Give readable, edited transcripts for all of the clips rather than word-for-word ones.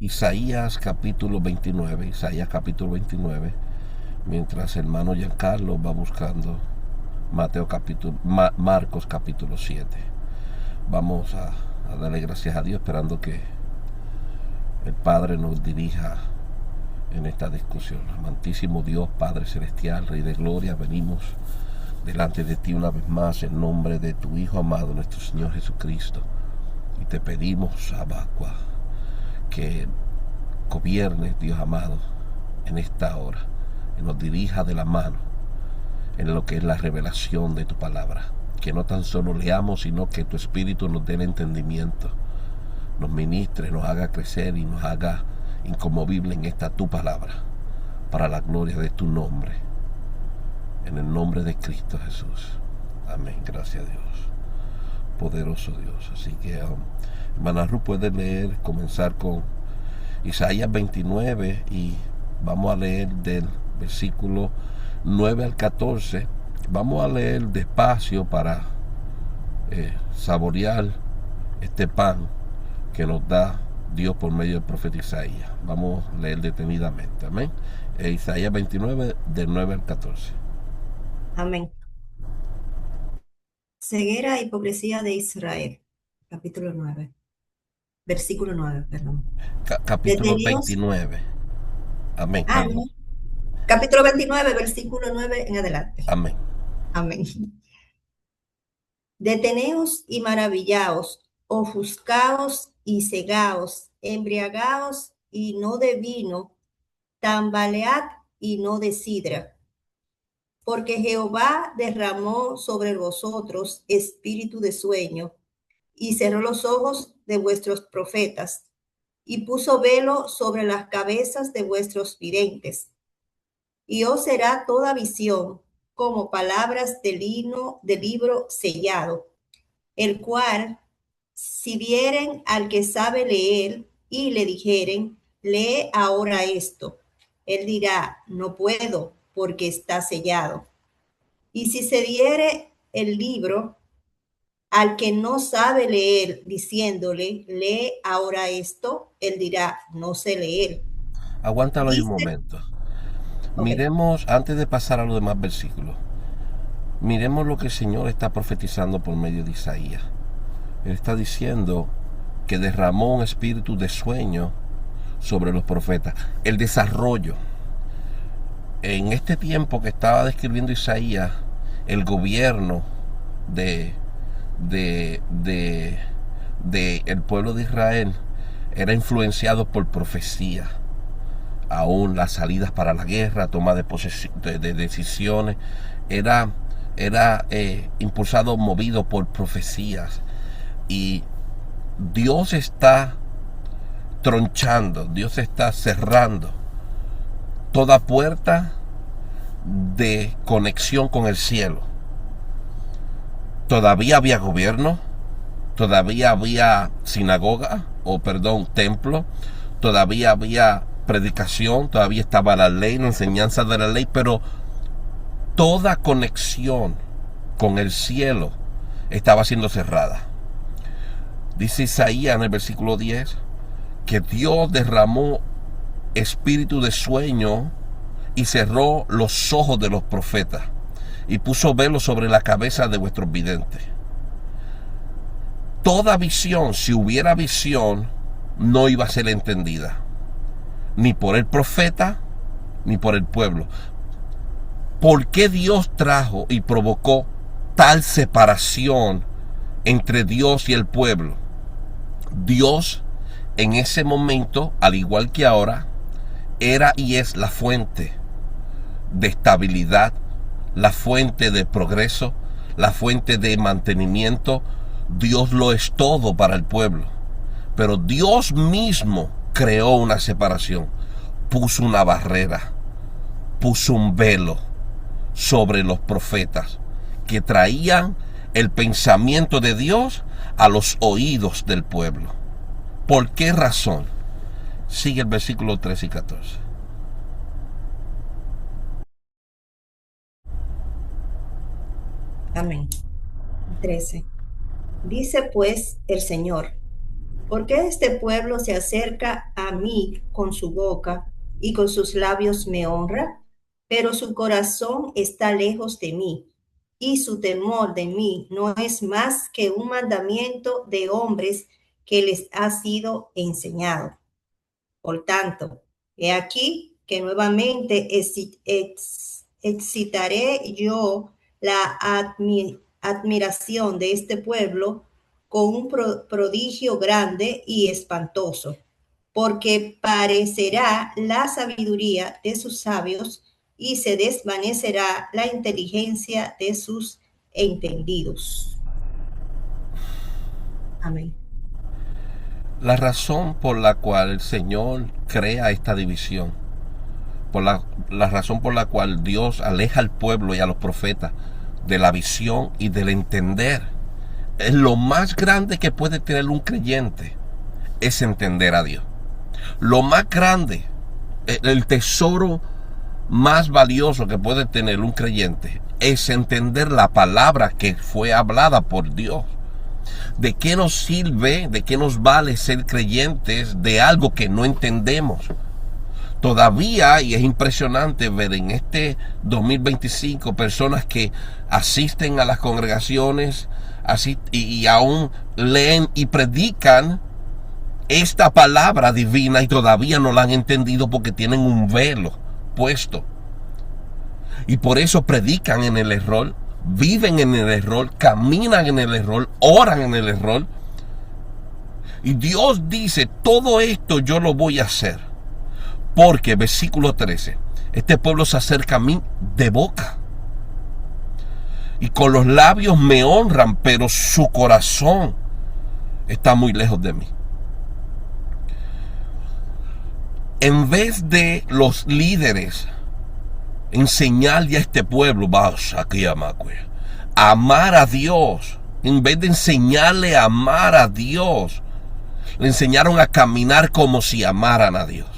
Isaías capítulo 29, mientras el hermano Giancarlo va buscando Marcos capítulo 7. Vamos a darle gracias a Dios esperando que el Padre nos dirija en esta discusión. Amantísimo Dios, Padre Celestial, Rey de Gloria, venimos delante de ti una vez más en nombre de tu Hijo amado, nuestro Señor Jesucristo. Y te pedimos, Abacua, que gobiernes, Dios amado, en esta hora, y nos dirija de la mano en lo que es la revelación de tu palabra. Que no tan solo leamos, sino que tu Espíritu nos dé el entendimiento, nos ministre, nos haga crecer y nos haga inconmovible en esta tu palabra, para la gloria de tu nombre. En el nombre de Cristo Jesús. Amén. Gracias a Dios. Poderoso Dios. Así que, hermana Ruth, puede leer, comenzar con Isaías 29 y vamos a leer del versículo 9 al 14. Vamos a leer despacio para saborear este pan que nos da Dios por medio del profeta Isaías. Vamos a leer detenidamente. Amén. Isaías 29 del 9 al 14. Amén. Ceguera e hipocresía de Israel. Capítulo 9. Versículo 9, perdón. Capítulo Detenidos. 29. Amén. No. Perdón. Capítulo 29, versículo 9 en adelante. Amén. Amén. Deteneos y maravillaos, ofuscaos y cegaos, embriagaos y no de vino, tambalead y no de sidra. Porque Jehová derramó sobre vosotros espíritu de sueño y cerró los ojos de vuestros profetas y puso velo sobre las cabezas de vuestros videntes. Y os será toda visión como palabras de lino de libro sellado, el cual, si vieren al que sabe leer y le dijeren, lee ahora esto, él dirá, no puedo, porque está sellado. Y si se diere el libro al que no sabe leer, diciéndole, lee ahora esto, él dirá, no sé leer. Aguántalo ahí un Dice, momento. ok, Miremos, antes de pasar a los demás versículos, miremos lo que el Señor está profetizando por medio de Isaías. Él está diciendo que derramó un espíritu de sueño sobre los profetas. El desarrollo. En este tiempo que estaba describiendo Isaías, el gobierno de, de el pueblo de Israel era influenciado por profecía. Aún las salidas para la guerra, toma de decisiones, era impulsado, movido por profecías. Y Dios está tronchando, Dios está cerrando toda puerta de conexión con el cielo. Todavía había gobierno, todavía había sinagoga, templo, todavía había predicación, todavía estaba la ley, la enseñanza de la ley, pero toda conexión con el cielo estaba siendo cerrada. Dice Isaías en el versículo 10 que Dios derramó espíritu de sueño y cerró los ojos de los profetas y puso velo sobre la cabeza de vuestros videntes. Toda visión, si hubiera visión, no iba a ser entendida, ni por el profeta, ni por el pueblo. ¿Por qué Dios trajo y provocó tal separación entre Dios y el pueblo? Dios, en ese momento, al igual que ahora, era y es la fuente de estabilidad, la fuente de progreso, la fuente de mantenimiento. Dios lo es todo para el pueblo. Pero Dios mismo creó una separación, puso una barrera, puso un velo sobre los profetas que traían el pensamiento de Dios a los oídos del pueblo. ¿Por qué razón? Sigue el versículo 13 y 14. amén. 13. Dice pues el Señor, ¿Por qué este pueblo se acerca a mí con su boca y con sus labios me honra? Pero su corazón está lejos de mí y su temor de mí no es más que un mandamiento de hombres que les ha sido enseñado. Por tanto, he aquí que nuevamente excitaré yo la admiración de este pueblo con un prodigio grande y espantoso, porque parecerá la sabiduría de sus sabios y se desvanecerá la inteligencia de sus entendidos. Amén. La razón por la cual el Señor crea esta división, la razón por la cual Dios aleja al pueblo y a los profetas de la visión y del entender, es lo más grande que puede tener un creyente, es entender a Dios. Lo más grande, el tesoro más valioso que puede tener un creyente es entender la palabra que fue hablada por Dios. ¿De qué nos sirve, de qué nos vale ser creyentes de algo que no entendemos? Todavía, y es impresionante ver en este 2025 personas que asisten a las congregaciones y aún leen y predican esta palabra divina y todavía no la han entendido porque tienen un velo puesto. Y por eso predican en el error, viven en el error, caminan en el error, oran en el error. Y Dios dice, todo esto yo lo voy a hacer. Porque, versículo 13, este pueblo se acerca a mí de boca. Y con los labios me honran, pero su corazón está muy lejos de mí. En vez de los líderes enseñarle a este pueblo, a amar a Dios, en vez de enseñarle a amar a Dios, le enseñaron a caminar como si amaran a Dios.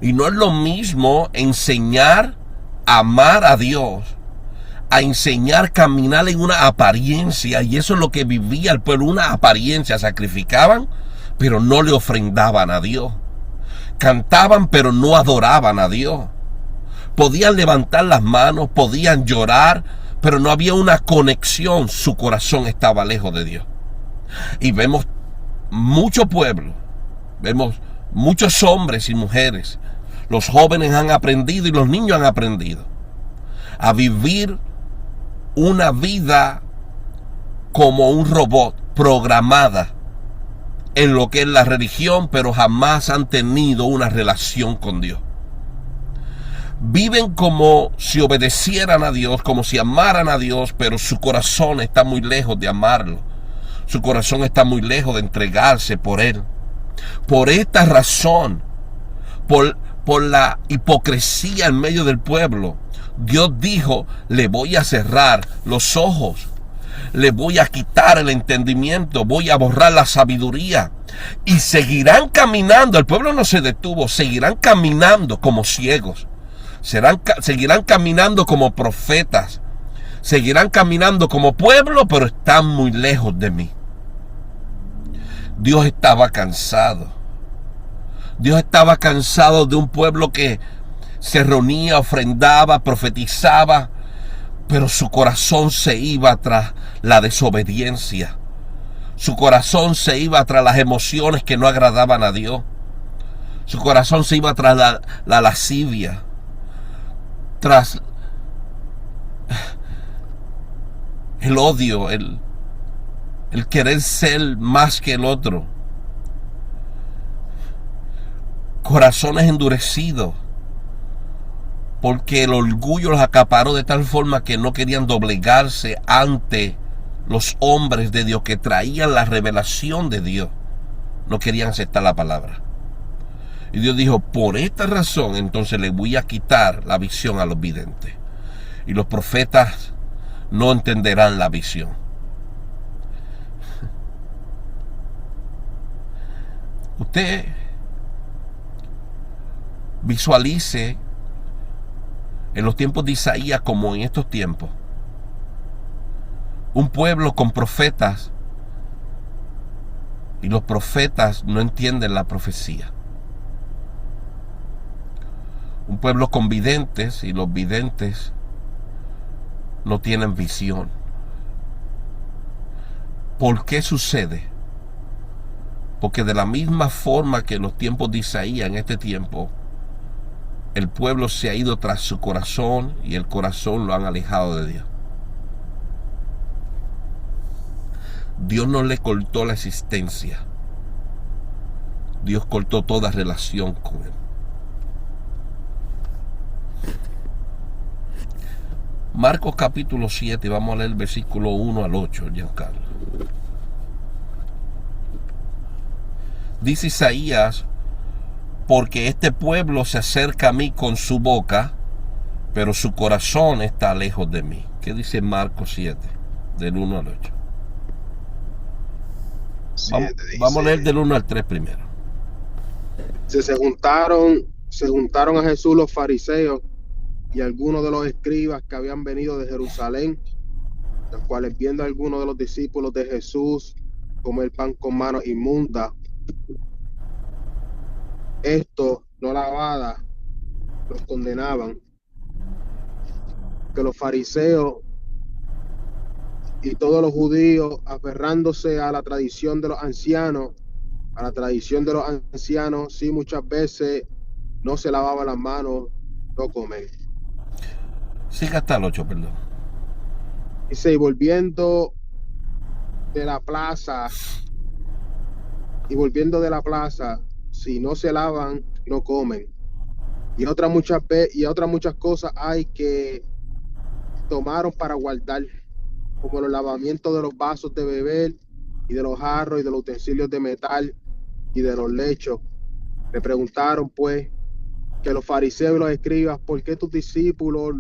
Y no es lo mismo enseñar a amar a Dios a enseñar a caminar en una apariencia. Y eso es lo que vivía el pueblo, una apariencia. Sacrificaban, pero no le ofrendaban a Dios. Cantaban, pero no adoraban a Dios. Podían levantar las manos, podían llorar, pero no había una conexión. Su corazón estaba lejos de Dios. Y vemos mucho pueblo, vemos muchos hombres y mujeres. Los jóvenes han aprendido y los niños han aprendido a vivir una vida como un robot, programada en lo que es la religión, pero jamás han tenido una relación con Dios. Viven como si obedecieran a Dios, como si amaran a Dios, pero su corazón está muy lejos de amarlo. Su corazón está muy lejos de entregarse por Él. Por esta razón, por la hipocresía en medio del pueblo, Dios dijo, le voy a cerrar los ojos, le voy a quitar el entendimiento, voy a borrar la sabiduría. Y seguirán caminando, el pueblo no se detuvo, seguirán caminando como ciegos, seguirán caminando como profetas, seguirán caminando como pueblo, pero están muy lejos de mí. Dios estaba cansado. Dios estaba cansado de un pueblo que se reunía, ofrendaba, profetizaba, pero su corazón se iba tras la desobediencia. Su corazón se iba tras las emociones que no agradaban a Dios. Su corazón se iba tras la lascivia, tras el odio, el querer ser más que el otro. Corazones endurecidos, porque el orgullo los acaparó de tal forma que no querían doblegarse ante los hombres de Dios que traían la revelación de Dios. No querían aceptar la palabra. Y Dios dijo, por esta razón entonces le voy a quitar la visión a los videntes. Y los profetas no entenderán la visión. Usted visualice en los tiempos de Isaías como en estos tiempos un pueblo con profetas y los profetas no entienden la profecía. Un pueblo con videntes, y los videntes no tienen visión. ¿Por qué sucede? Porque de la misma forma que en los tiempos de Isaías, en este tiempo, el pueblo se ha ido tras su corazón y el corazón lo han alejado de Dios. Dios no le cortó la existencia. Dios cortó toda relación con él. Marcos capítulo 7, vamos a leer el versículo 1 al 8, Giancarlo. Dice Isaías: porque este pueblo se acerca a mí con su boca, pero su corazón está lejos de mí. ¿Qué dice Marcos 7, del 1 al 8? Vamos a leer del 1 al 3 primero. Se juntaron a Jesús los fariseos y algunos de los escribas que habían venido de Jerusalén, los cuales, viendo a algunos de los discípulos de Jesús comer pan con manos inmundas, esto no lavada, los condenaban. Que los fariseos y todos los judíos, aferrándose a la tradición de los ancianos, sí, muchas veces no se lavaban las manos, no comen. Sigue hasta el 8, perdón. Dice: y volviendo de la plaza, si no se lavan, no comen. Y otras muchas cosas hay que tomaron para guardar, como los lavamientos de los vasos de beber y de los jarros y de los utensilios de metal y de los lechos. Le preguntaron pues que los fariseos y los escribas: ¿por qué tus discípulos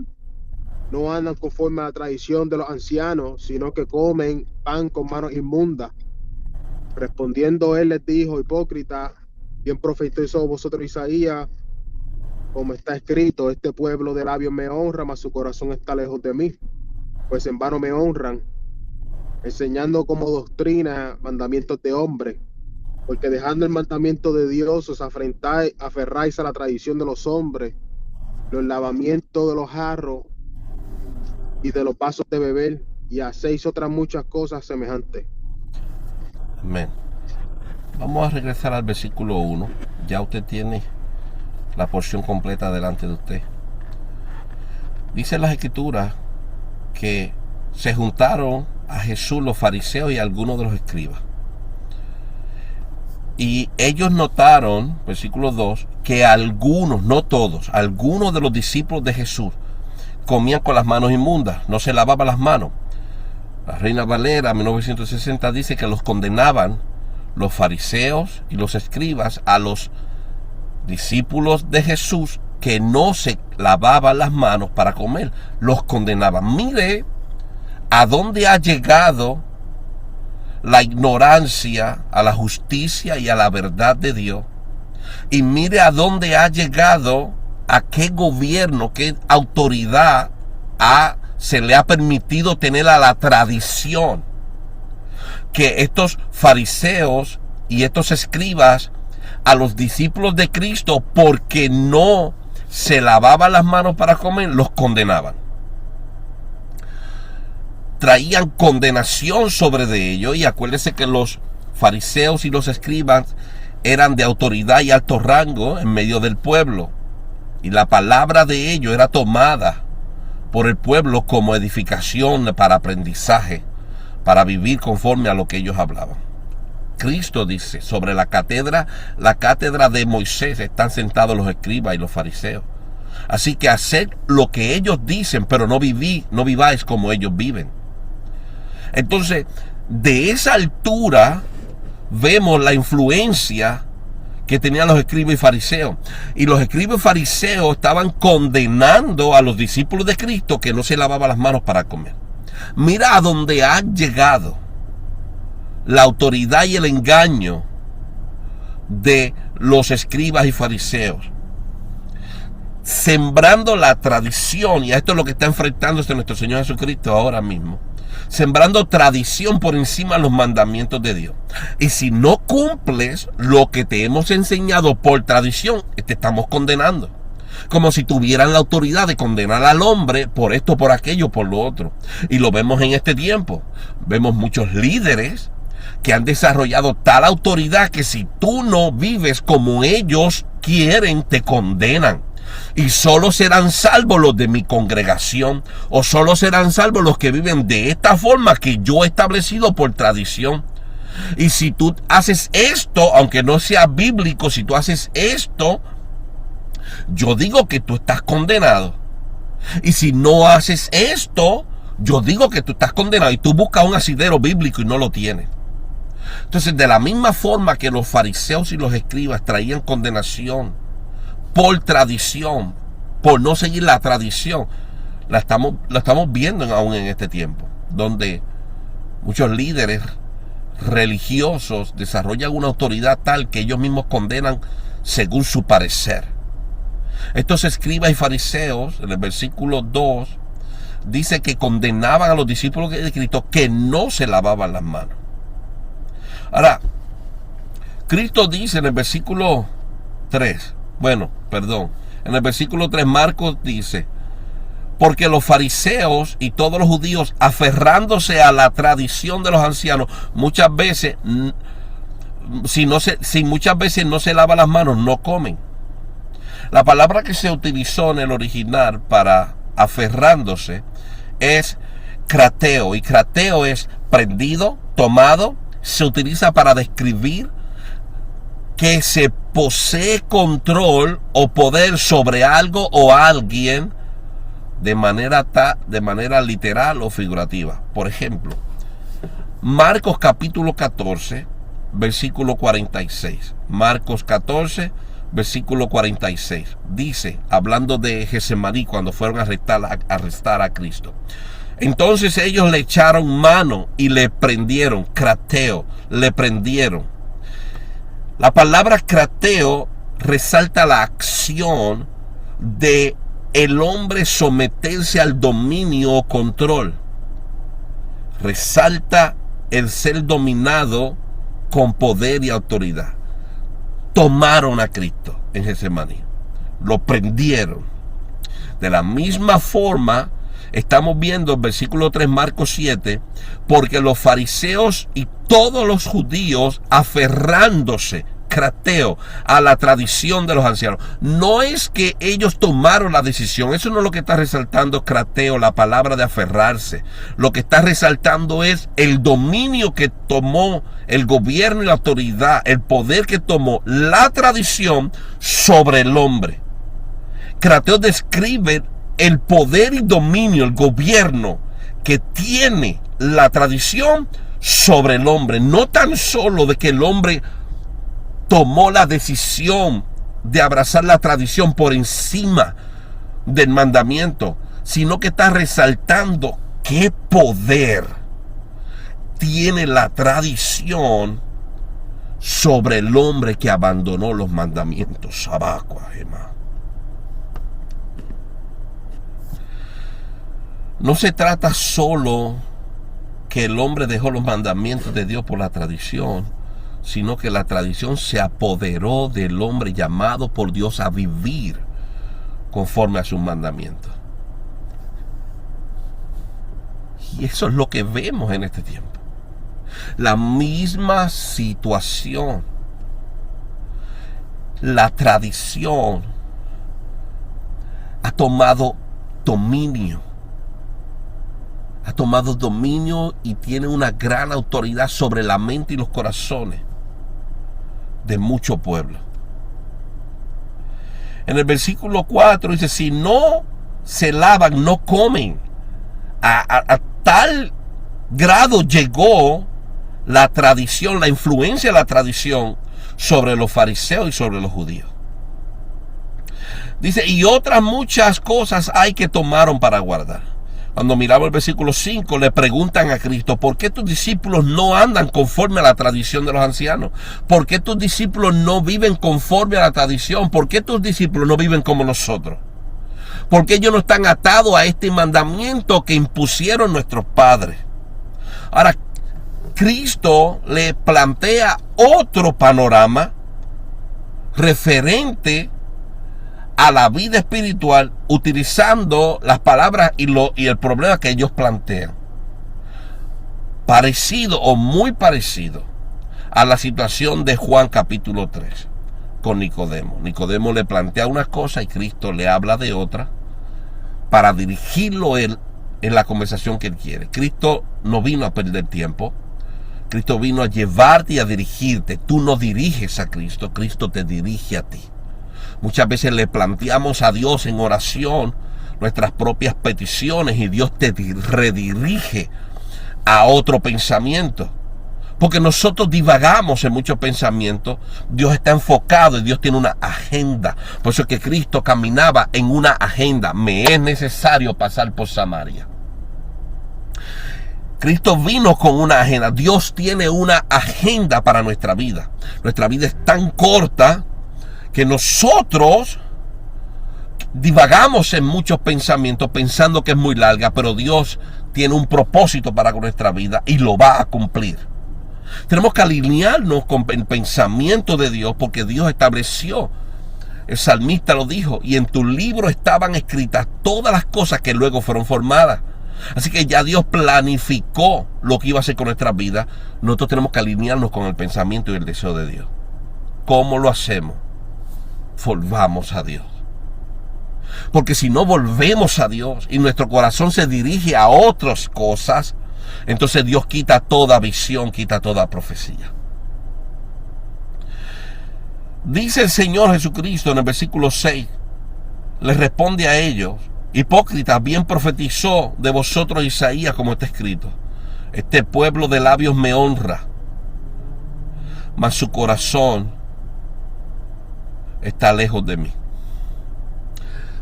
no andan conforme a la tradición de los ancianos, sino que comen pan con manos inmundas? Respondiendo él les dijo: hipócrita, bien profetizó vosotros Isaías, como está escrito: este pueblo de labios me honra, mas su corazón está lejos de mí, pues en vano me honran, enseñando como doctrina mandamientos de hombre. Porque dejando el mandamiento de Dios, os aferráis a la tradición de los hombres, los lavamientos de los jarros y de los vasos de beber, y hacéis otras muchas cosas semejantes. Amén. Vamos a regresar al versículo 1. Ya usted tiene la porción completa delante de usted. Dice en las Escrituras que se juntaron a Jesús los fariseos y algunos de los escribas. Y ellos notaron, versículo 2, que algunos, no todos, algunos de los discípulos de Jesús comían con las manos inmundas, no se lavaban las manos. La Reina Valera 1960 dice que los condenaban los fariseos y los escribas a los discípulos de Jesús que no se lavaban las manos para comer. Los condenaban. Mire a dónde ha llegado la ignorancia a la justicia y a la verdad de Dios. Y mire a dónde ha llegado, a qué gobierno, qué autoridad se le ha permitido tener a la tradición. Que estos fariseos y estos escribas a los discípulos de Cristo, porque no se lavaban las manos para comer, los condenaban. Traían condenación sobre de ellos. Y acuérdense que los fariseos y los escribas eran de autoridad y alto rango en medio del pueblo, y la palabra de ellos era tomada por el pueblo como edificación para aprendizaje, para vivir conforme a lo que ellos hablaban. Cristo dice: sobre la cátedra de Moisés están sentados los escribas y los fariseos. Así que haced lo que ellos dicen, pero no viváis como ellos viven. Entonces, de esa altura vemos la influencia que tenían los escribas y fariseos. Y los escribas y fariseos estaban condenando a los discípulos de Cristo que no se lavaban las manos para comer. Mira a dónde ha llegado la autoridad y el engaño de los escribas y fariseos, sembrando la tradición. Y a esto es lo que está enfrentándose nuestro Señor Jesucristo ahora mismo. sembrando tradición por encima de los mandamientos de Dios. Y si no cumples lo que te hemos enseñado por tradición, te estamos condenando. Como si tuvieran la autoridad de condenar al hombre por esto, por aquello, por lo otro. Y lo vemos en este tiempo. Vemos muchos líderes que han desarrollado tal autoridad que si tú no vives como ellos quieren, te condenan. Y solo serán salvos los de mi congregación, o solo serán salvos los que viven de esta forma que yo he establecido por tradición. Y si tú haces esto, aunque no sea bíblico, si tú haces esto, yo digo que tú estás condenado. Y si no haces esto, yo digo que tú estás condenado. Y tú buscas un asidero bíblico y no lo tienes. Entonces, de la misma forma que los fariseos y los escribas traían condenación por tradición, por no seguir la tradición, la estamos viendo aún en este tiempo, donde muchos líderes religiosos desarrollan una autoridad tal que ellos mismos condenan según su parecer. Estos escribas y fariseos, en el versículo 2, dice que condenaban a los discípulos de Cristo que no se lavaban las manos. Ahora, Cristo dice en el versículo 3, en el versículo 3 Marcos dice, porque los fariseos y todos los judíos, aferrándose a la tradición de los ancianos, muchas veces, si muchas veces no se lavan las manos, no comen. La palabra que se utilizó en el original para aferrándose es crateo, y crateo es prendido, tomado. Se utiliza para describir que se posee control o poder sobre algo o alguien de manera literal o figurativa. Por ejemplo, Marcos capítulo 14, versículo 46. Marcos 14, versículo 46. Dice, hablando de Getsemaní, cuando fueron a arrestar a Cristo. Entonces ellos le echaron mano y le prendieron, crateo, le prendieron. La palabra crateo resalta la acción de el hombre someterse al dominio o control. Resalta el ser dominado con poder y autoridad. Tomaron a Cristo en Getsemaní, lo prendieron. De la misma forma, estamos viendo el versículo 3, Marcos 7, porque los fariseos y todos los judíos aferrándose, crateo, a la tradición de los ancianos. No es que ellos tomaron la decisión, eso no es lo que está resaltando crateo, la palabra de aferrarse. Lo que está resaltando es el dominio que tomó el gobierno y la autoridad, el poder que tomó la tradición sobre el hombre. Crateo describe el poder y dominio, el gobierno que tiene la tradición sobre el hombre. No tan solo de que el hombre tomó la decisión de abrazar la tradición por encima del mandamiento, sino que está resaltando qué poder tiene la tradición sobre el hombre que abandonó los mandamientos. Sabacua, Gemma. No se trata solo que el hombre dejó los mandamientos de Dios por la tradición, sino que la tradición se apoderó del hombre llamado por Dios a vivir conforme a sus mandamientos. Y eso es lo que vemos en este tiempo. La misma situación. La tradición ha tomado dominio. Ha tomado dominio y tiene una gran autoridad sobre la mente y los corazones de mucho pueblo. En el versículo 4 dice, si no se lavan, no comen. A tal grado llegó la tradición, la influencia de la tradición sobre los fariseos y sobre los judíos. Dice, y otras muchas cosas hay que tomaron para guardar. Cuando miramos el versículo 5, le preguntan a Cristo, ¿por qué tus discípulos no andan conforme a la tradición de los ancianos? ¿Por qué tus discípulos no viven conforme a la tradición? ¿Por qué tus discípulos no viven como nosotros? ¿Por qué ellos no están atados a este mandamiento que impusieron nuestros padres? Ahora, Cristo le plantea otro panorama referente a la vida espiritual, utilizando las palabras y el problema que ellos plantean. Parecido o muy parecido a la situación de Juan capítulo 3 con Nicodemo. Nicodemo le plantea una cosa y Cristo le habla de otra para dirigirlo él en la conversación que él quiere. Cristo no vino a perder tiempo. Cristo vino a llevarte y a dirigirte. Tú no diriges a Cristo, Cristo te dirige a ti. Muchas veces le planteamos a Dios en oración nuestras propias peticiones y Dios te redirige a otro pensamiento. Porque nosotros divagamos en muchos pensamientos. Dios está enfocado y Dios tiene una agenda. Por eso es que Cristo caminaba en una agenda. Me es necesario pasar por Samaria. Cristo vino con una agenda. Dios tiene una agenda para nuestra vida. Nuestra vida es tan corta que nosotros divagamos en muchos pensamientos pensando que es muy larga, pero Dios tiene un propósito para nuestra vida y lo va a cumplir. Tenemos que alinearnos con el pensamiento de Dios porque Dios estableció. El salmista lo dijo, y en tu libro estaban escritas todas las cosas que luego fueron formadas. Así que ya Dios planificó lo que iba a hacer con nuestra vida. Nosotros tenemos que alinearnos con el pensamiento y el deseo de Dios. ¿Cómo lo hacemos? Volvamos a Dios. Porque si no volvemos a Dios y nuestro corazón se dirige a otras cosas, entonces Dios quita toda visión, quita toda profecía. Dice el Señor Jesucristo en el versículo 6, les responde a ellos: hipócritas, bien profetizó de vosotros Isaías, como está escrito: este pueblo de labios me honra, mas su corazón está lejos de mí.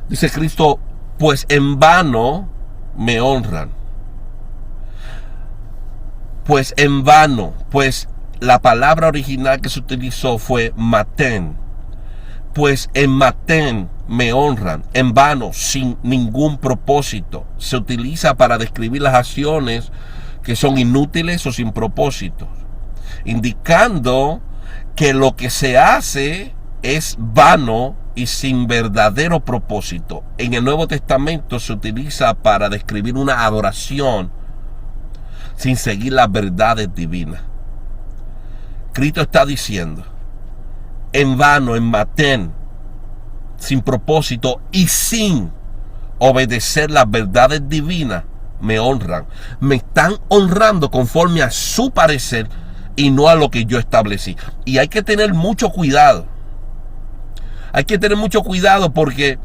Dice Cristo: pues en vano me honran. Pues en vano, pues la palabra original que se utilizó fue matén. Pues en matén me honran, en vano, sin ningún propósito. Se utiliza para describir las acciones que son inútiles o sin propósito, indicando que lo que se hace es vano y sin verdadero propósito. En el Nuevo Testamento se utiliza para describir una adoración sin seguir las verdades divinas. Cristo está diciendo: en vano, en matén, sin propósito y sin obedecer las verdades divinas, me honran. Me están honrando conforme a su parecer y no a lo que yo establecí. Y hay que tener mucho cuidado. Hay que tener mucho cuidado porque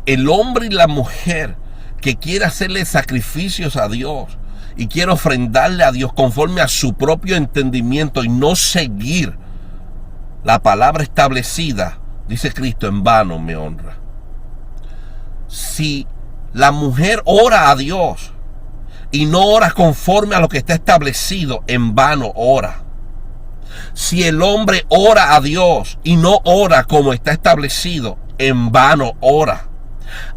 el hombre y la mujer que quiere hacerle sacrificios a Dios y quiere ofrendarle a Dios conforme a su propio entendimiento y no seguir la palabra establecida, dice Cristo, en vano me honra. Si la mujer ora a Dios y no ora conforme a lo que está establecido, en vano ora. Si el hombre ora a Dios y no ora como está establecido, en vano ora.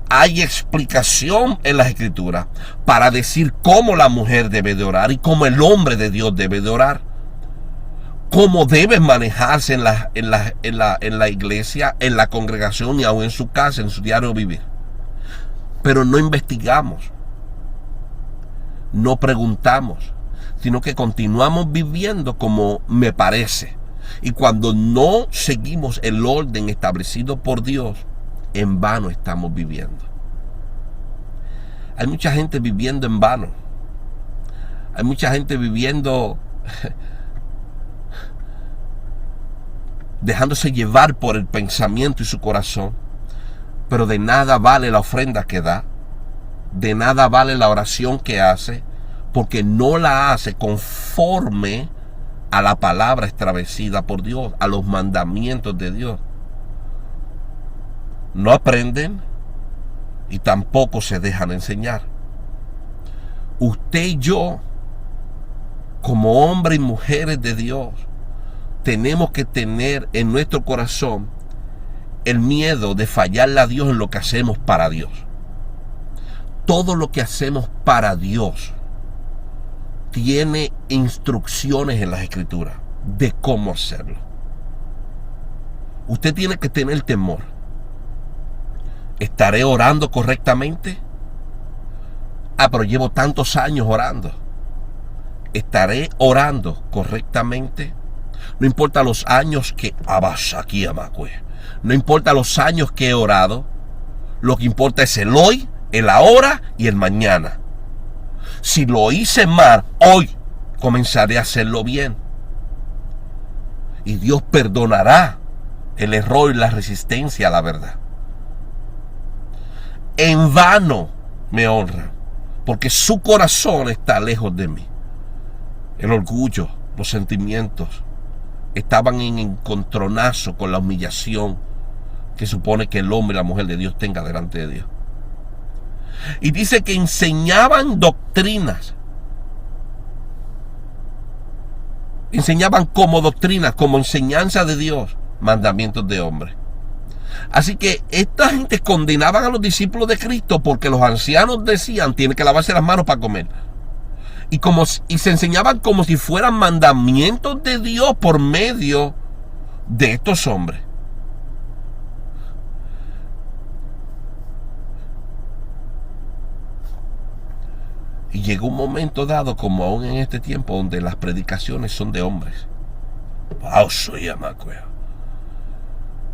Hay explicación en las Escrituras para decir cómo la mujer debe de orar y cómo el hombre de Dios debe de orar. Cómo debe manejarse en la iglesia, en la congregación y aún en su casa, en su diario vivir. Pero no investigamos, no preguntamos, sino que continuamos viviendo como me parece. Y cuando no seguimos el orden establecido por Dios, en vano estamos viviendo. Hay mucha gente viviendo en vano. Hay mucha gente viviendo dejándose llevar por el pensamiento y su corazón. Pero de nada vale la ofrenda que da. De nada vale la oración que hace, porque no la hace conforme a la palabra establecida por Dios, a los mandamientos de Dios. No aprenden y tampoco se dejan enseñar. Usted y yo, como hombres y mujeres de Dios, tenemos que tener en nuestro corazón el miedo de fallarle a Dios en lo que hacemos para Dios. Todo lo que hacemos para Dios tiene instrucciones en las Escrituras de cómo hacerlo. Usted tiene que tener temor. ¿Estaré orando correctamente? Pero llevo tantos años orando. ¿Estaré orando correctamente? No importa los años que... No importa los años que he orado. Lo que importa es el hoy, el ahora y el mañana. Si lo hice mal, hoy comenzaré a hacerlo bien. Y Dios perdonará el error y la resistencia a la verdad. En vano me honran, porque su corazón está lejos de mí. El orgullo, los sentimientos estaban en encontronazo con la humillación que supone que el hombre y la mujer de Dios tenga delante de Dios. Y dice que enseñaban doctrinas. Enseñaban como doctrina, como enseñanza de Dios, mandamientos de hombres. Así que esta gente condenaban a los discípulos de Cristo porque los ancianos decían, tienen que lavarse las manos para comer. Y se enseñaban como si fueran mandamientos de Dios por medio de estos hombres. Y llegó un momento dado, como aún en este tiempo, donde las predicaciones son de hombres.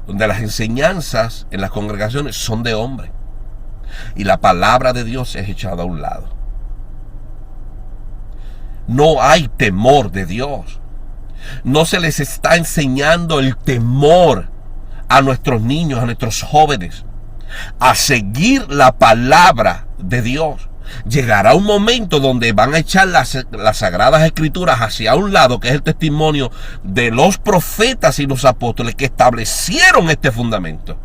Donde las enseñanzas en las congregaciones son de hombres. Y la palabra de Dios es echada a un lado. No hay temor de Dios. No se les está enseñando el temor a nuestros niños, a nuestros jóvenes, a seguir la palabra de Dios. Llegará un momento donde van a echar las sagradas escrituras hacia un lado, que es el testimonio de los profetas y los apóstoles que establecieron este fundamento.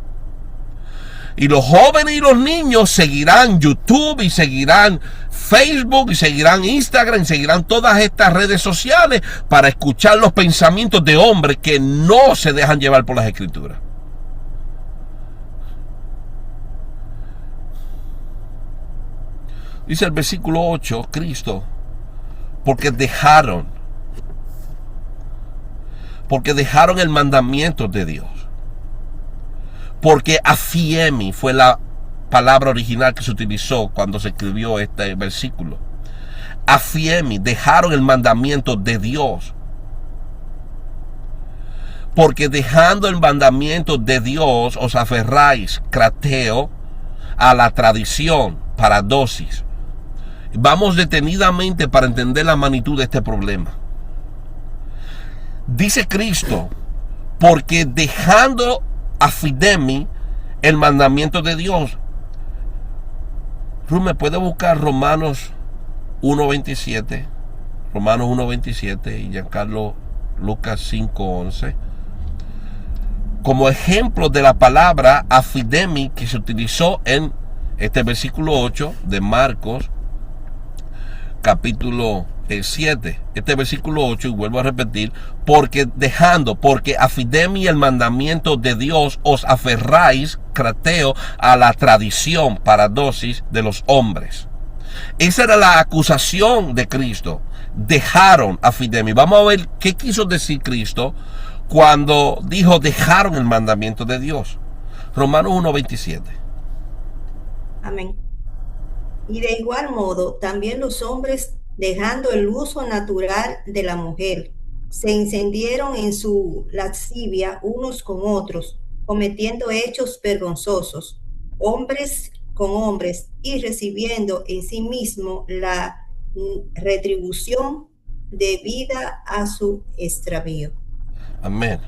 Y los jóvenes y los niños seguirán YouTube y seguirán Facebook y seguirán Instagram y seguirán todas estas redes sociales para escuchar los pensamientos de hombres que no se dejan llevar por las escrituras. Dice el versículo 8, Cristo, porque dejaron el mandamiento de Dios. Porque afiemi fue la palabra original que se utilizó cuando se escribió este versículo. Afiemi, dejaron el mandamiento de Dios. Porque dejando el mandamiento de Dios os aferráis, crateo, a la tradición, paradosis. Vamos detenidamente para entender la magnitud de este problema. Dice Cristo, porque dejando afidemi el mandamiento de Dios. Ruth, ¿me puede buscar Romanos 1.27? Romanos 1.27 y Giancarlo Lucas 5.11. Como ejemplo de la palabra afidemi que se utilizó en este versículo 8 de Marcos capítulo 7, este versículo 8, y vuelvo a repetir, porque afidemi el mandamiento de Dios os aferráis, crateo, a la tradición, paradosis de los hombres. Esa era la acusación de Cristo. Dejaron afidemi. Vamos a ver qué quiso decir Cristo cuando dijo dejaron el mandamiento de Dios. Romanos 1.27. Amén. Y de igual modo, también los hombres, dejando el uso natural de la mujer, se encendieron en su lascivia unos con otros, cometiendo hechos vergonzosos, hombres con hombres, y recibiendo en sí mismo la retribución debida a su extravío. Amén.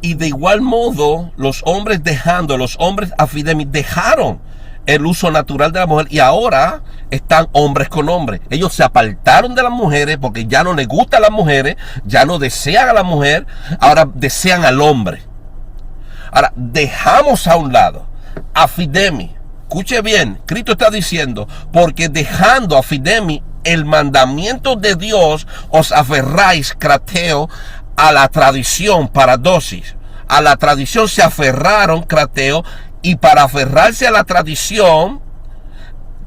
Y de igual modo, los hombres afidemi, dejaron el uso natural de la mujer y ahora están hombres con hombres. Ellos se apartaron de las mujeres porque ya no les gustan las mujeres, ya no desean a la mujer, ahora desean al hombre. Ahora, dejamos a un lado afidemi. Escuche bien, Cristo está diciendo, porque dejando afidemi el mandamiento de Dios, os aferráis, crateo, a la tradición, paradosis. A la tradición se aferraron, crateo, y para aferrarse a la tradición,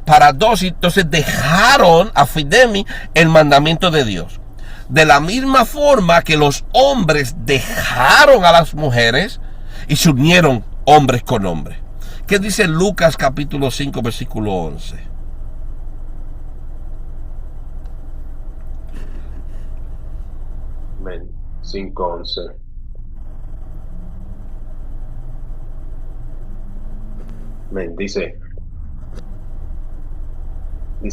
paradosis, entonces dejaron a Fidemi el mandamiento de Dios. De la misma forma que los hombres dejaron a las mujeres y se unieron hombres con hombres. ¿Qué dice Lucas capítulo 5 versículo 11? Amén. 5:11. Amén. Dice,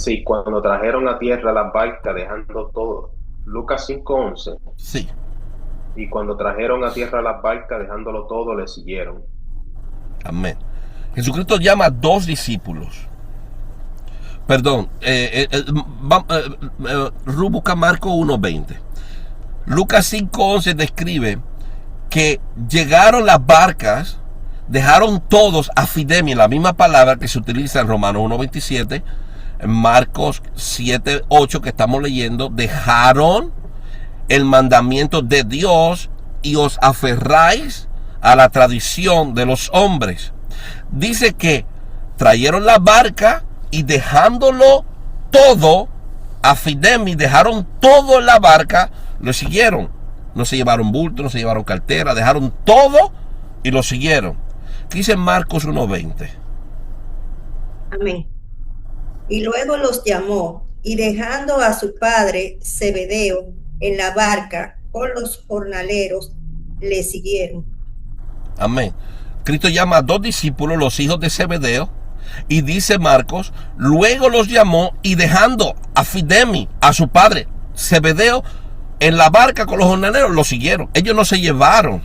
y cuando trajeron a tierra las barcas dejando todo. Lucas 5:11. Sí. Y cuando trajeron a tierra las barcas dejándolo todo, le siguieron. Amén. Jesucristo llama a 2 discípulos. Perdón, busca Marcos 1:20. Lucas 5:11 describe que llegaron las barcas, dejaron todos a Fidemi, la misma palabra que se utiliza en Romanos 1:27, en Marcos 7:8 que estamos leyendo, dejaron el mandamiento de Dios y os aferráis a la tradición de los hombres. Dice que trajeron la barca y dejándolo todo a Fidemi, dejaron todo en la barca, lo siguieron. No se llevaron bulto, no se llevaron cartera, dejaron todo y lo siguieron. ¿Qué dice Marcos 1:20? Amén. Y luego los llamó, y dejando a su padre Zebedeo en la barca con los jornaleros, le siguieron. Amén. Cristo llama a 2 discípulos, los hijos de Zebedeo, y dice Marcos, luego los llamó y dejando a Fidemi, a su padre Zebedeo, en la barca con los jornaleros, lo siguieron. Ellos no se llevaron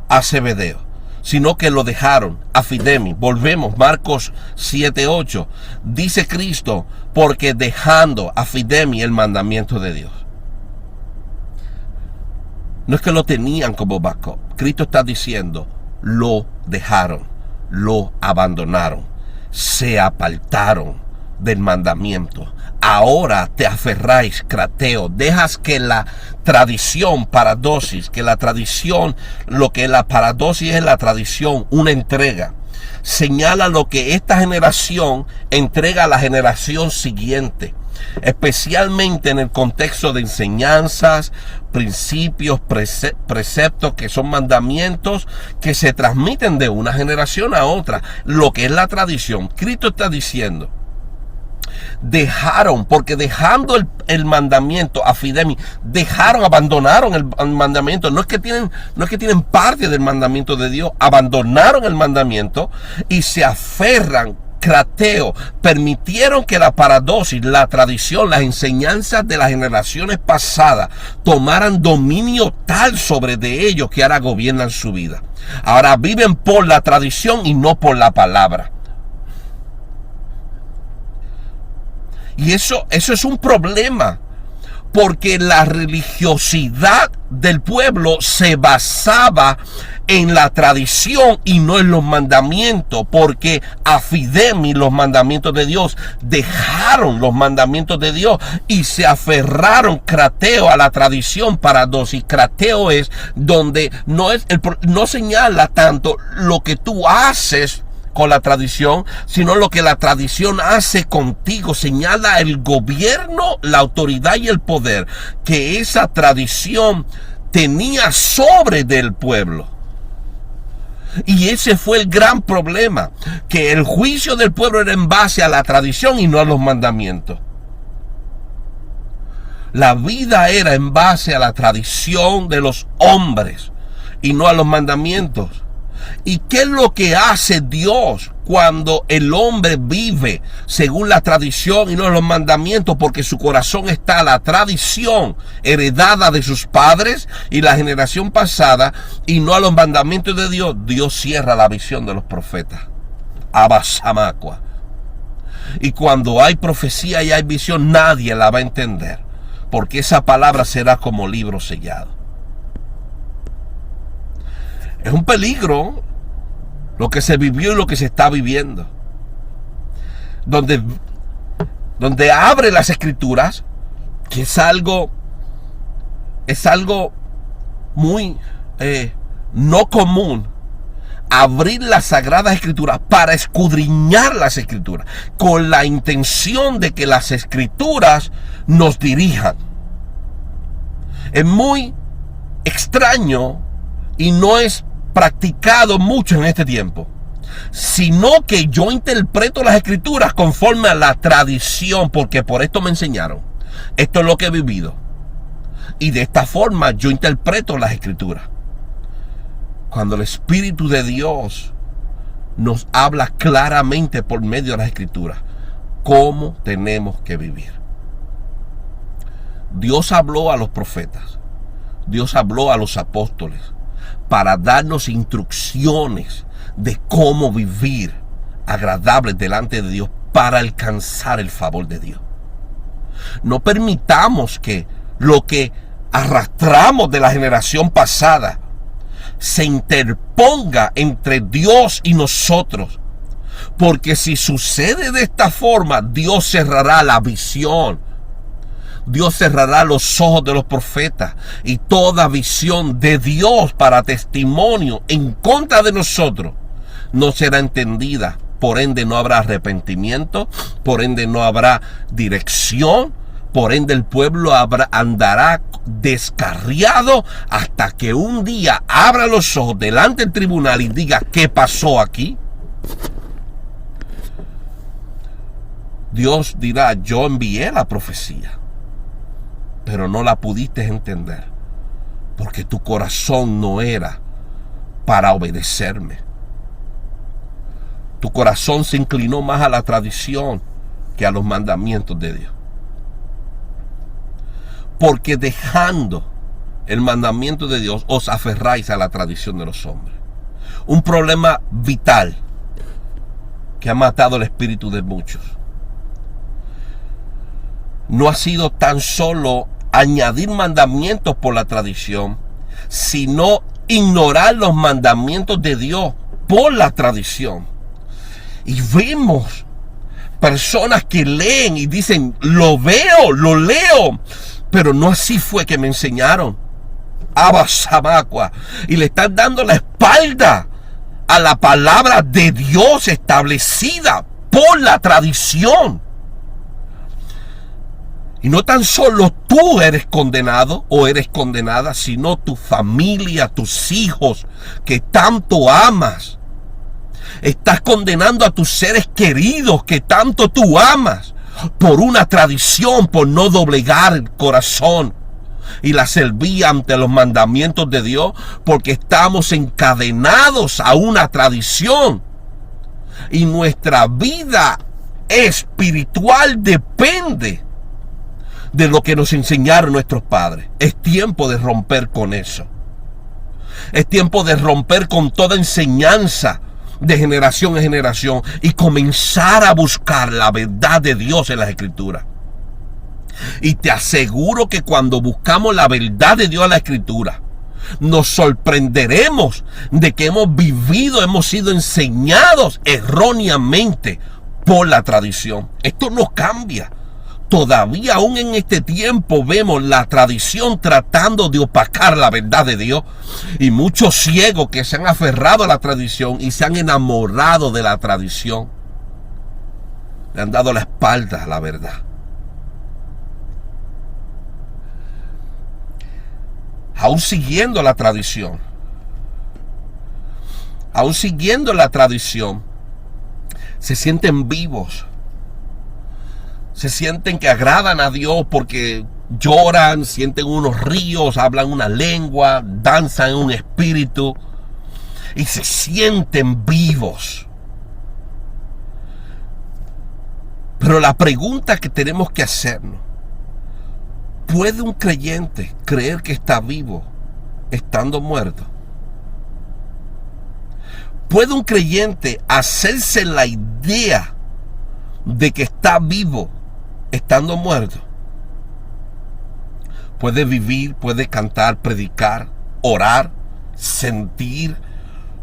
a Zebedeo, sino que lo dejaron a Fidemi. Volvemos, Marcos 7:8. Dice Cristo, porque dejando a Fidemi el mandamiento de Dios. No es que lo tenían como backup. Cristo está diciendo, lo dejaron, lo abandonaron, se apartaron del mandamiento. Ahora te aferráis, crateo, dejas que la tradición, paradosis, que la tradición, lo que la paradosis es la tradición, una entrega, señala lo que esta generación entrega a la generación siguiente, especialmente en el contexto de enseñanzas, principios, preceptos que son mandamientos que se transmiten de una generación a otra, lo que es la tradición. Cristo está diciendo, dejaron, porque dejando el mandamiento a Fidemi, abandonaron el mandamiento. No es que tienen parte del mandamiento de Dios, abandonaron el mandamiento y se aferran, crateo, permitieron que la paradosis, la tradición, las enseñanzas de las generaciones pasadas tomaran dominio tal sobre de ellos que ahora gobiernan su vida. Ahora viven por la tradición y no por la palabra. Y eso es un problema, porque la religiosidad del pueblo se basaba en la tradición y no en los mandamientos, porque a Fidemi los mandamientos de Dios, dejaron los mandamientos de Dios y se aferraron, crateo, a la tradición. Paradosis, crateo es donde no señala tanto lo que tú haces con la tradición, sino lo que la tradición hace contigo. Señala el gobierno, la autoridad y el poder que esa tradición tenía sobre del pueblo. Y ese fue el gran problema, que el juicio del pueblo era en base a la tradición y no a los mandamientos. La vida era en base a la tradición de los hombres y no a los mandamientos. ¿Y qué es lo que hace Dios cuando el hombre vive según la tradición y no los mandamientos? Porque su corazón está a la tradición heredada de sus padres y la generación pasada y no a los mandamientos de Dios. Dios cierra la visión de los profetas. Abasamacua. Y cuando hay profecía y hay visión, nadie la va a entender, porque esa palabra será como libro sellado. Es un peligro lo que se vivió y lo que se está viviendo. Donde abre las escrituras, que es algo muy no común. abrir las Sagradas Escrituras, para escudriñar las Escrituras, con la intención de que las Escrituras nos dirijan. Es muy extraño y no es practicado mucho en este tiempo, sino que yo interpreto las Escrituras conforme a la tradición, porque por esto me enseñaron. Esto es lo que he vivido. Y de esta forma yo interpreto las Escrituras. Cuando el Espíritu de Dios nos habla claramente por medio de las Escrituras cómo tenemos que vivir. Dios habló a los profetas, Dios habló a los apóstoles para darnos instrucciones de cómo vivir agradables delante de Dios para alcanzar el favor de Dios. No permitamos que lo que arrastramos de la generación pasada se interponga entre Dios y nosotros, porque si sucede de esta forma, Dios cerrará la visión, Dios cerrará los ojos de los profetas, y toda visión de Dios para testimonio en contra de nosotros no será entendida. Por ende no habrá arrepentimiento, por ende no habrá dirección, por ende el pueblo andará descarriado hasta que un día abra los ojos delante del tribunal y diga: ¿qué pasó aquí? Dios dirá: yo envié la profecía, pero no la pudiste entender, porque tu corazón no era para obedecerme. Tu corazón se inclinó más a la tradición que a los mandamientos de Dios. Porque dejando el mandamiento de Dios, os aferráis a la tradición de los hombres. Un problema vital que ha matado el espíritu de muchos. No ha sido tan solo añadir mandamientos por la tradición, sino ignorar los mandamientos de Dios por la tradición. Y vemos personas que leen y dicen: lo veo, lo leo, pero no así fue que me enseñaron. Abasamacua. Y le están dando la espalda a la palabra de Dios establecida por la tradición. Y no tan solo tú eres condenado o eres condenada, sino tu familia, tus hijos que tanto amas. Estás condenando a tus seres queridos que tanto tú amas por una tradición, por no doblegar el corazón y la servía ante los mandamientos de Dios, porque estamos encadenados a una tradición y nuestra vida espiritual depende de lo que nos enseñaron nuestros padres. Es tiempo de romper con eso. Es tiempo de romper con toda enseñanza de generación en generación y comenzar a buscar la verdad de Dios en las Escrituras. Y te aseguro que cuando buscamos la verdad de Dios en la Escritura, nos sorprenderemos de que hemos sido enseñados erróneamente por la tradición. Esto no cambia. Todavía aún en este tiempo vemos la tradición tratando de opacar la verdad de Dios, y muchos ciegos que se han aferrado a la tradición y se han enamorado de la tradición le han dado la espalda a la verdad. Aún siguiendo la tradición, se sienten vivos. Se sienten que agradan a Dios porque lloran, sienten unos ríos, hablan una lengua, danzan en un espíritu y se sienten vivos. Pero la pregunta que tenemos que hacernos: ¿puede un creyente creer que está vivo estando muerto? ¿Puede un creyente hacerse la idea de que está vivo estando muerto? Puede vivir, puede cantar, predicar, orar, sentir,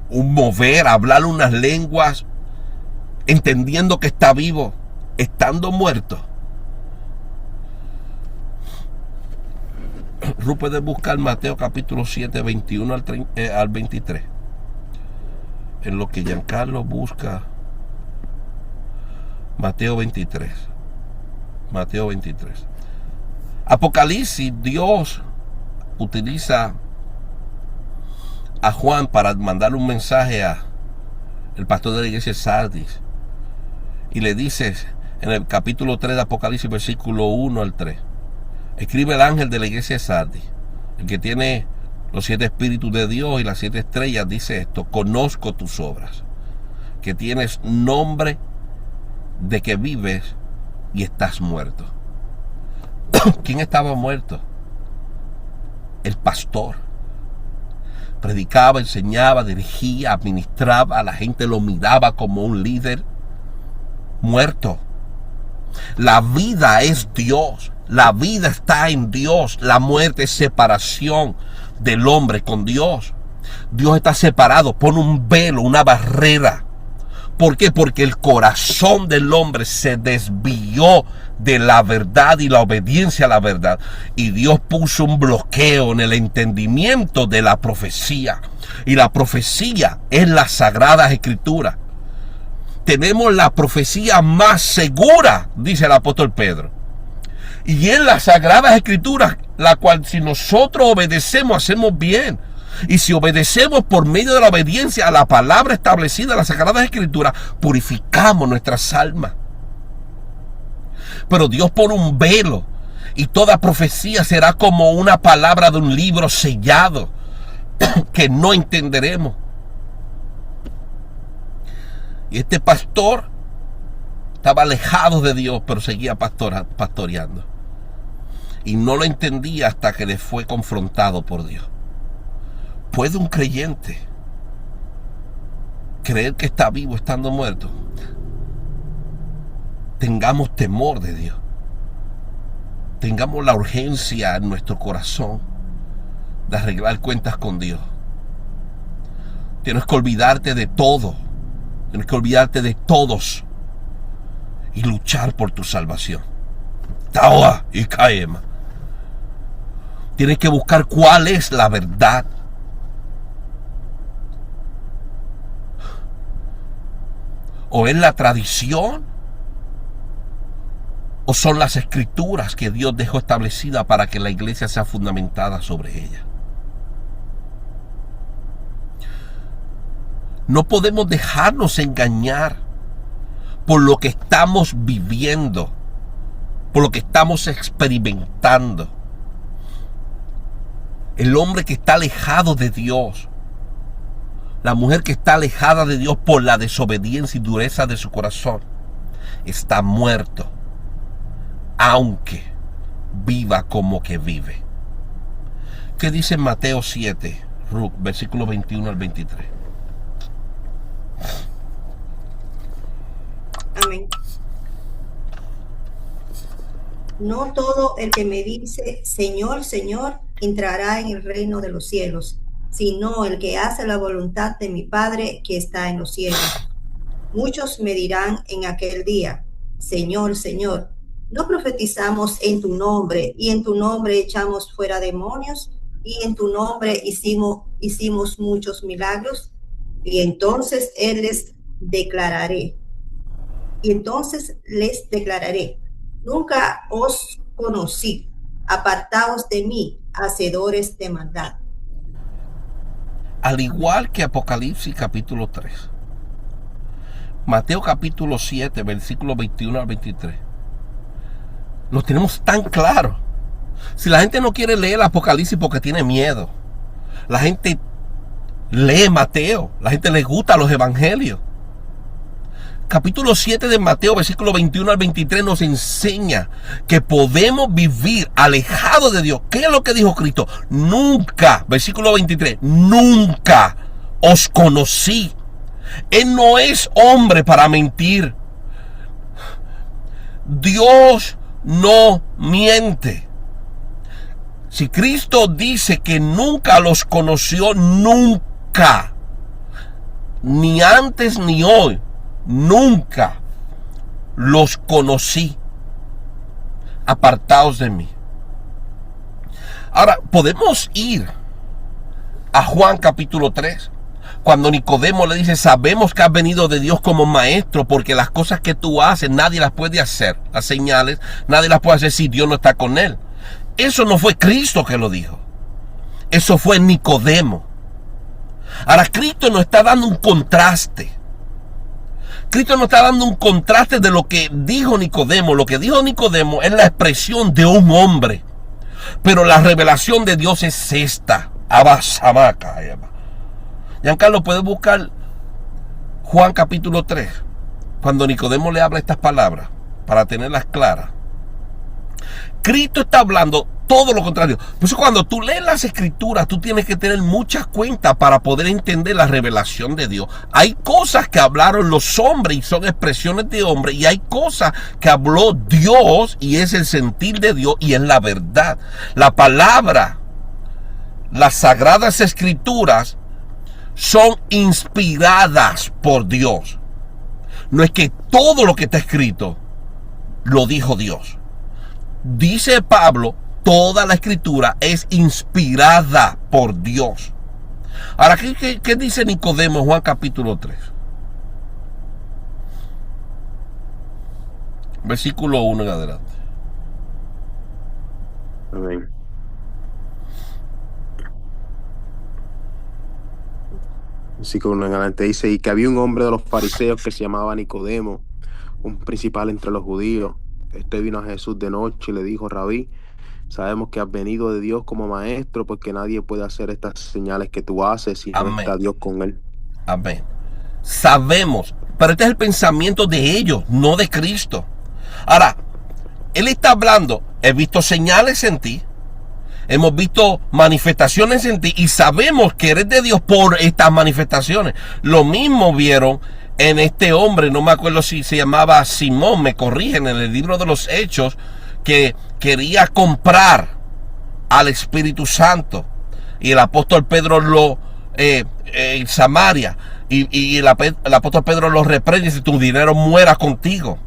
un mover, hablar unas lenguas, entendiendo que está vivo estando muerto. Ruth puede buscar Mateo capítulo 7, 21 al 23. en lo que Giancarlo busca Mateo 23. Mateo 23. Apocalipsis, Dios utiliza a Juan para mandarle un mensaje a el pastor de la iglesia de Sardis. Y le dice en el capítulo 3 de Apocalipsis, versículo 1 al 3. Escribe el ángel de la iglesia de Sardis, el que tiene los 7 espíritus de Dios y las 7 estrellas, dice esto: conozco tus obras, que tienes nombre de que vives y estás muerto. ¿Quién estaba muerto? El pastor. Predicaba, enseñaba, dirigía, administraba, la gente lo miraba como un líder muerto. La vida es Dios, la vida está en Dios, la muerte es separación del hombre con Dios. Dios está separado, pone un velo, una barrera. ¿Por qué? Porque el corazón del hombre se desvió de la verdad y la obediencia a la verdad. Y Dios puso un bloqueo en el entendimiento de la profecía. Y la profecía es la Sagrada Escritura. Tenemos la profecía más segura, dice el apóstol Pedro. Y en las Sagradas Escrituras, la cual si nosotros obedecemos, hacemos bien. Y si obedecemos por medio de la obediencia a la palabra establecida en las Sagradas Escrituras, purificamos nuestras almas. Pero Dios pone un velo, y toda profecía será como una palabra de un libro sellado que no entenderemos. Y este pastor estaba alejado de Dios, pero seguía pastoreando. Y no lo entendía hasta que le fue confrontado por Dios. ¿Puede un creyente creer que está vivo estando muerto? Tengamos temor de Dios. Tengamos la urgencia en nuestro corazón de arreglar cuentas con Dios. Tienes que olvidarte de todo. Tienes que olvidarte de todos y luchar por tu salvación. Taoa y Kaema. Tienes que buscar cuál es la verdad. ¿O es la tradición? ¿O son las escrituras que Dios dejó establecidas para que la iglesia sea fundamentada sobre ellas? No podemos dejarnos engañar por lo que estamos viviendo, por lo que estamos experimentando. El hombre que está alejado de Dios, la mujer que está alejada de Dios por la desobediencia y dureza de su corazón, está muerto, aunque viva como que vive. ¿Qué dice Mateo 7, versículo 21 al 23? Amén. No todo el que me dice Señor, Señor, entrará en el reino de los cielos, sino el que hace la voluntad de mi Padre que está en los cielos. Muchos me dirán en aquel día: Señor, Señor, ¿no profetizamos en tu nombre, y en tu nombre echamos fuera demonios, y en tu nombre hicimos muchos milagros? Y entonces les declararé, nunca os conocí, apartaos de mí, hacedores de maldad. Al igual que Apocalipsis capítulo 3, Mateo capítulo 7, versículos 21 al 23, lo tenemos tan claro. Si la gente no quiere leer Apocalipsis porque tiene miedo, la gente lee Mateo, la gente le gusta los evangelios. Capítulo 7 de Mateo, versículo 21 al 23, nos enseña que podemos vivir alejados de Dios. ¿Qué es lo que dijo Cristo? Nunca, versículo 23, nunca os conocí. Él no es hombre para mentir. Dios no miente. Si Cristo dice que nunca los conoció, nunca, ni antes ni hoy, nunca los conocí. Apartaos de mí. Ahora, podemos ir a Juan capítulo 3 Cuando Nicodemo le dice, sabemos que has venido de Dios como maestro, porque las cosas que tú haces nadie las puede hacer. Las señales, nadie las puede hacer si Dios no está con él. Eso no fue Cristo que lo dijo. Eso fue Nicodemo. Ahora, Cristo nos está dando un contraste. Cristo nos está dando un contraste de lo que dijo Nicodemo. Lo que dijo Nicodemo es la expresión de un hombre. Pero la revelación de Dios es esta. Abasamaca. Giancarlo, puedes buscar Juan capítulo 3. Cuando Nicodemo le habla estas palabras, para tenerlas claras. Cristo está hablando todo lo contrario. Por eso cuando tú lees las escrituras, tú tienes que tener muchas cuentas para poder entender la revelación de Dios. Hay cosas que hablaron los hombres y son expresiones de hombres, y hay cosas que habló Dios y es el sentir de Dios y es la verdad. La palabra, las sagradas escrituras son inspiradas por Dios. No es que todo lo que está escrito lo dijo Dios. Dice Pablo, toda la escritura es inspirada por Dios. Ahora, ¿qué dice Nicodemo en Juan capítulo 3? Versículo 1 en adelante. Amén. Versículo 1 en adelante dice, y que había un hombre de los fariseos que se llamaba Nicodemo, un principal entre los judíos. Este vino a Jesús de noche y le dijo, Rabí, sabemos que has venido de Dios como maestro, porque nadie puede hacer estas señales que tú haces si no está Dios con él. Amén. Sabemos, pero este es el pensamiento de ellos, no de Cristo. Ahora, él está hablando, he visto señales en ti, hemos visto manifestaciones en ti y sabemos que eres de Dios por estas manifestaciones. Lo mismo vieron en este hombre, no me acuerdo si se llamaba Simón, me corrigen, en el libro de los Hechos, que quería comprar al Espíritu Santo. Y el apóstol Pedro lo en Samaria. Y el apóstol Pedro lo reprende y dice, tu dinero muera contigo.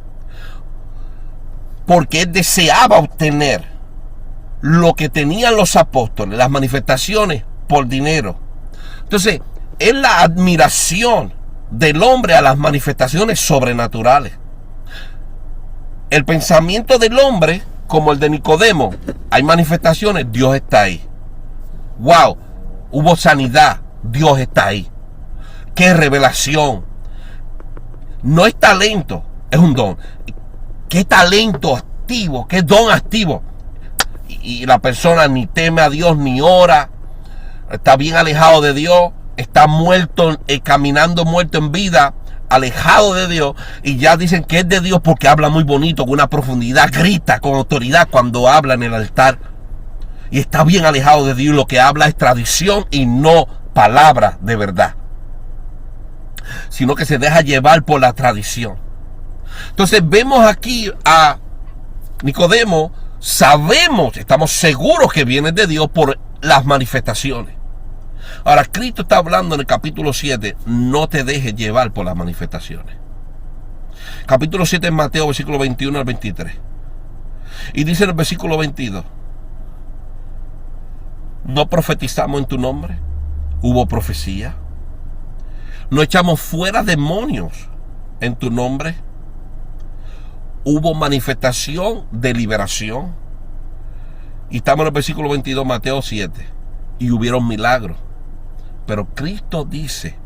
Porque él deseaba obtener lo que tenían los apóstoles, las manifestaciones, por dinero. Entonces, es la admiración del hombre a las manifestaciones sobrenaturales. El pensamiento del hombre, como el de Nicodemo, hay manifestaciones, Dios está ahí. Wow, hubo sanidad, Dios está ahí. Qué revelación. No es talento, es un don. Qué talento activo, qué don activo. Y la persona ni teme a Dios ni ora, está bien alejado de Dios, está muerto, caminando muerto en vida, alejado de Dios, y ya dicen que es de Dios porque habla muy bonito, con una profundidad, grita con autoridad cuando habla en el altar, y está bien alejado de Dios. Lo que habla es tradición y no palabra de verdad, sino que se deja llevar por la tradición. Entonces vemos aquí a Nicodemo, sabemos, estamos seguros que viene de Dios por las manifestaciones. Ahora, Cristo está hablando en el capítulo 7, no te dejes llevar por las manifestaciones. Capítulo 7 en Mateo, versículo 21 al 23. Y dice en el versículo 22, ¿no profetizamos en tu nombre? ¿Hubo profecía? ¿No echamos fuera demonios en tu nombre? ¿Hubo manifestación de liberación? Y estamos en el versículo 22, Mateo 7. Y hubieron milagros. Pero Cristo dice,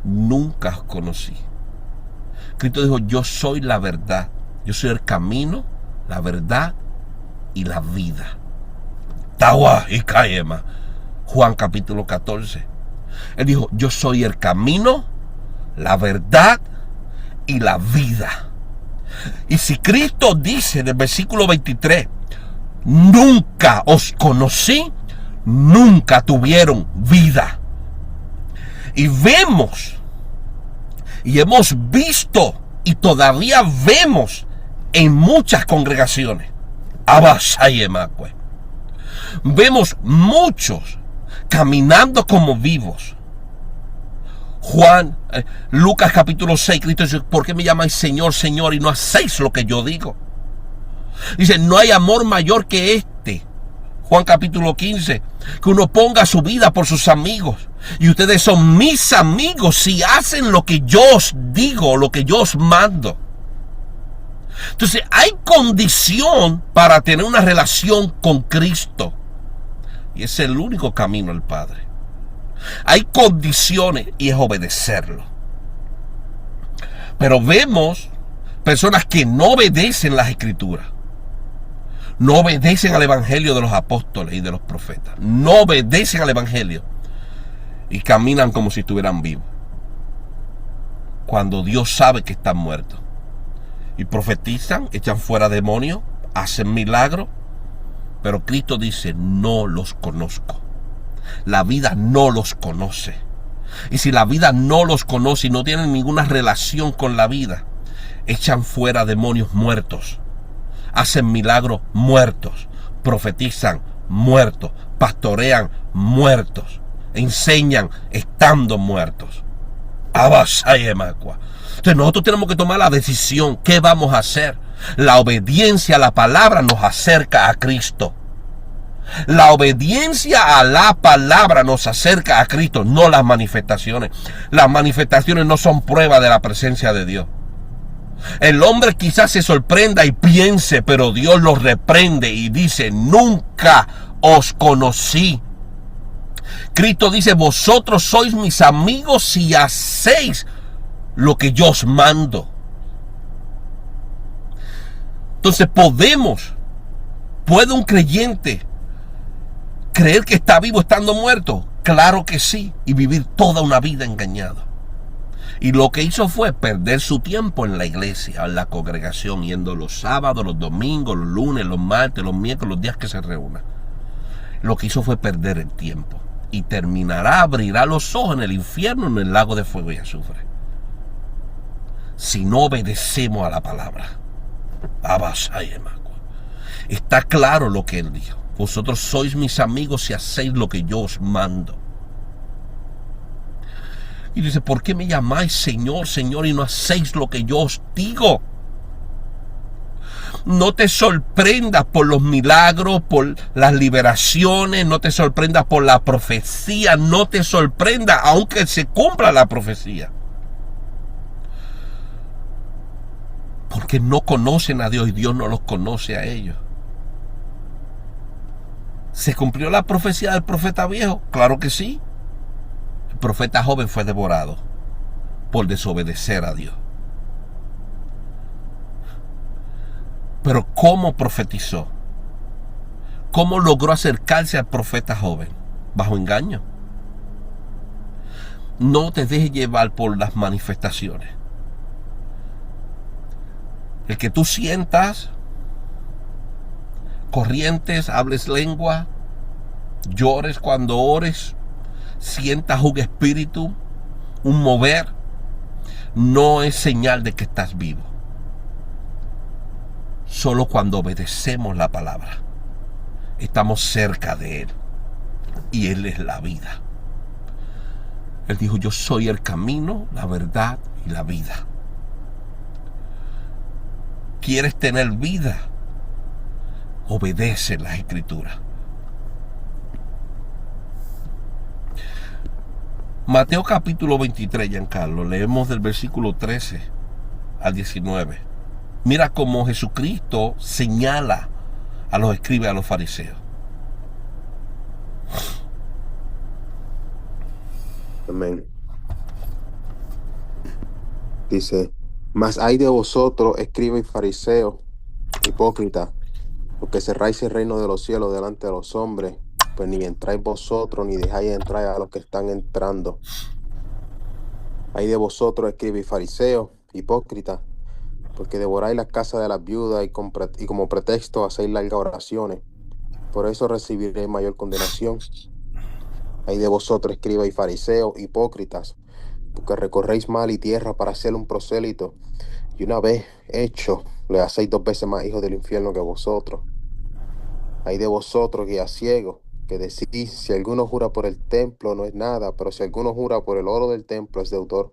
nunca os conocí. Cristo dijo, yo soy la verdad. Yo soy el camino, la verdad y la vida. Tawa y Caema. Juan capítulo 14. Él dijo, yo soy el camino, la verdad y la vida. Y si Cristo dice en el versículo 23, nunca os conocí, nunca tuvieron vida. Y vemos, y hemos visto, y todavía vemos en muchas congregaciones, vemos muchos caminando como vivos. Lucas capítulo 6, Cristo dice, ¿por qué me llamáis Señor, Señor y no hacéis lo que yo digo? Dice, no hay amor mayor que este. Juan capítulo 15, que uno ponga su vida por sus amigos. Y ustedes son mis amigos si hacen lo que yo os digo, lo que yo os mando. Entonces hay condición para tener una relación con Cristo. Y es el único camino al Padre. Hay condiciones y es obedecerlo. Pero vemos personas que no obedecen las Escrituras. No obedecen al Evangelio de los apóstoles y de los profetas. No obedecen al Evangelio. Y caminan como si estuvieran vivos. Cuando Dios sabe que están muertos. Y profetizan, echan fuera demonios, hacen milagros. Pero Cristo dice, no los conozco. La vida no los conoce. Y si la vida no los conoce y no tienen ninguna relación con la vida, echan fuera demonios muertos. Hacen milagros muertos. Profetizan muertos. Pastorean muertos. Enseñan estando muertos. Entonces nosotros tenemos que tomar la decisión. ¿Qué vamos a hacer? La obediencia a la palabra nos acerca a Cristo. La obediencia a la palabra nos acerca a Cristo, no las manifestaciones. Las manifestaciones no son prueba de la presencia de Dios. El hombre quizás se sorprenda y piense, pero Dios los reprende y dice, nunca os conocí. Cristo dice, vosotros sois mis amigos si hacéis lo que yo os mando. Entonces ¿puede un creyente creer que está vivo estando muerto? Claro que sí, y vivir toda una vida engañado. Y lo que hizo fue perder su tiempo en la iglesia, en la congregación, yendo los sábados, los domingos, los lunes, los martes, los miércoles, los días que se reúnan. Lo que hizo fue perder el tiempo. Y terminará, abrirá los ojos en el infierno, en el lago de fuego y azufre. Si no obedecemos a la palabra. Está claro lo que él dijo. Vosotros sois mis amigos si hacéis lo que yo os mando. Y dice, ¿por qué me llamáis Señor, Señor, y no hacéis lo que yo os digo? No te sorprendas por los milagros, por las liberaciones, no te sorprendas por la profecía, no te sorprendas aunque se cumpla la profecía. Porque no conocen a Dios y Dios no los conoce a ellos. ¿Se cumplió la profecía del profeta viejo? Claro que sí. El profeta joven fue devorado por desobedecer a Dios. Pero ¿cómo profetizó? ¿Cómo logró acercarse al profeta joven? Bajo engaño. No te dejes llevar por las manifestaciones. El que tú sientas corrientes, hables lengua, llores cuando ores, sientas un espíritu, un mover, no es señal de que estás vivo. Solo cuando obedecemos la palabra, estamos cerca de Él. Y Él es la vida. Él dijo, yo soy el camino, la verdad y la vida. ¿Quieres tener vida? Obedece las Escrituras. Mateo capítulo 23, Giancarlo, leemos del versículo 13 al 19. Mira cómo Jesucristo señala a los escribas y a los fariseos. Amén. Dice, mas hay de vosotros, escribas y fariseos, hipócritas, porque cerráis el reino de los cielos delante de los hombres, pues ni entráis vosotros, ni dejáis entrar a los que están entrando. Hay de vosotros, escribas y fariseos, hipócritas, porque devoráis las casas de las viudas y como pretexto hacéis largas oraciones. Por eso recibiréis mayor condenación. Hay de vosotros, escribas y fariseos, hipócritas, porque recorréis mal y tierra para hacer un prosélito, y una vez hecho, le hacéis 2 veces más hijos del infierno que vosotros. Hay de vosotros, guías ciegos, que decís, si alguno jura por el templo no es nada, pero si alguno jura por el oro del templo es deudor.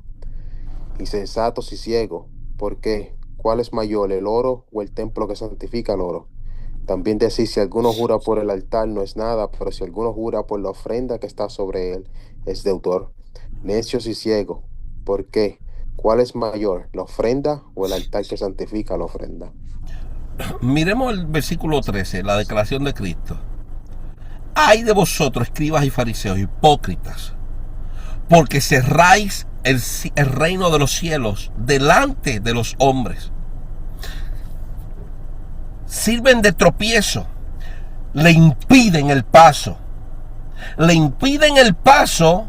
Insensatos y ciegos, ¿por qué? ¿Cuál es mayor, el oro o el templo que santifica el oro? También decís, si alguno jura por el altar no es nada, pero si alguno jura por la ofrenda que está sobre él, es deutor. Necios y ciegos, ¿por qué? ¿Cuál es mayor, la ofrenda o el altar que santifica la ofrenda? Miremos el versículo 13, la declaración de Cristo. Ay de vosotros, escribas y fariseos, hipócritas, porque cerráis el reino de los cielos delante de los hombres. Sirven de tropiezo, le impiden el paso. Le impiden el paso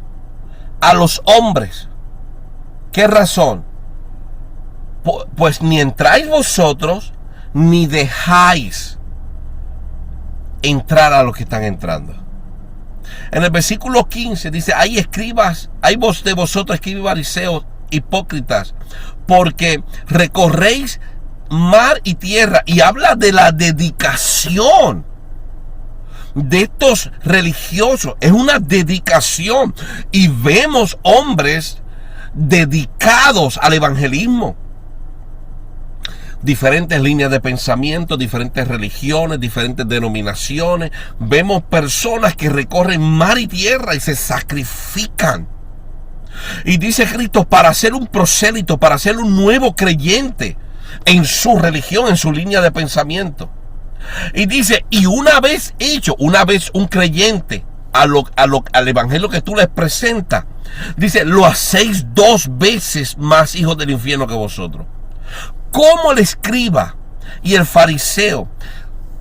a los hombres. ¿Qué razón? Pues ni entráis vosotros, ni dejáis entrar a los que están entrando. En el versículo 15 dice, hay escribas, hay vos de vosotros, escribas y fariseos, hipócritas, porque recorréis mar y tierra, y habla de la dedicación de estos religiosos. Es una dedicación, y vemos hombres dedicados al evangelismo. Diferentes líneas de pensamiento, diferentes religiones, diferentes denominaciones. Vemos personas que recorren mar y tierra y se sacrifican. Y dice Cristo, para ser un prosélito, para ser un nuevo creyente en su religión, en su línea de pensamiento. Y dice, y una vez un creyente al evangelio que tú les presentas, dice, lo hacéis 2 veces más hijos del infierno que vosotros. Como el escriba y el fariseo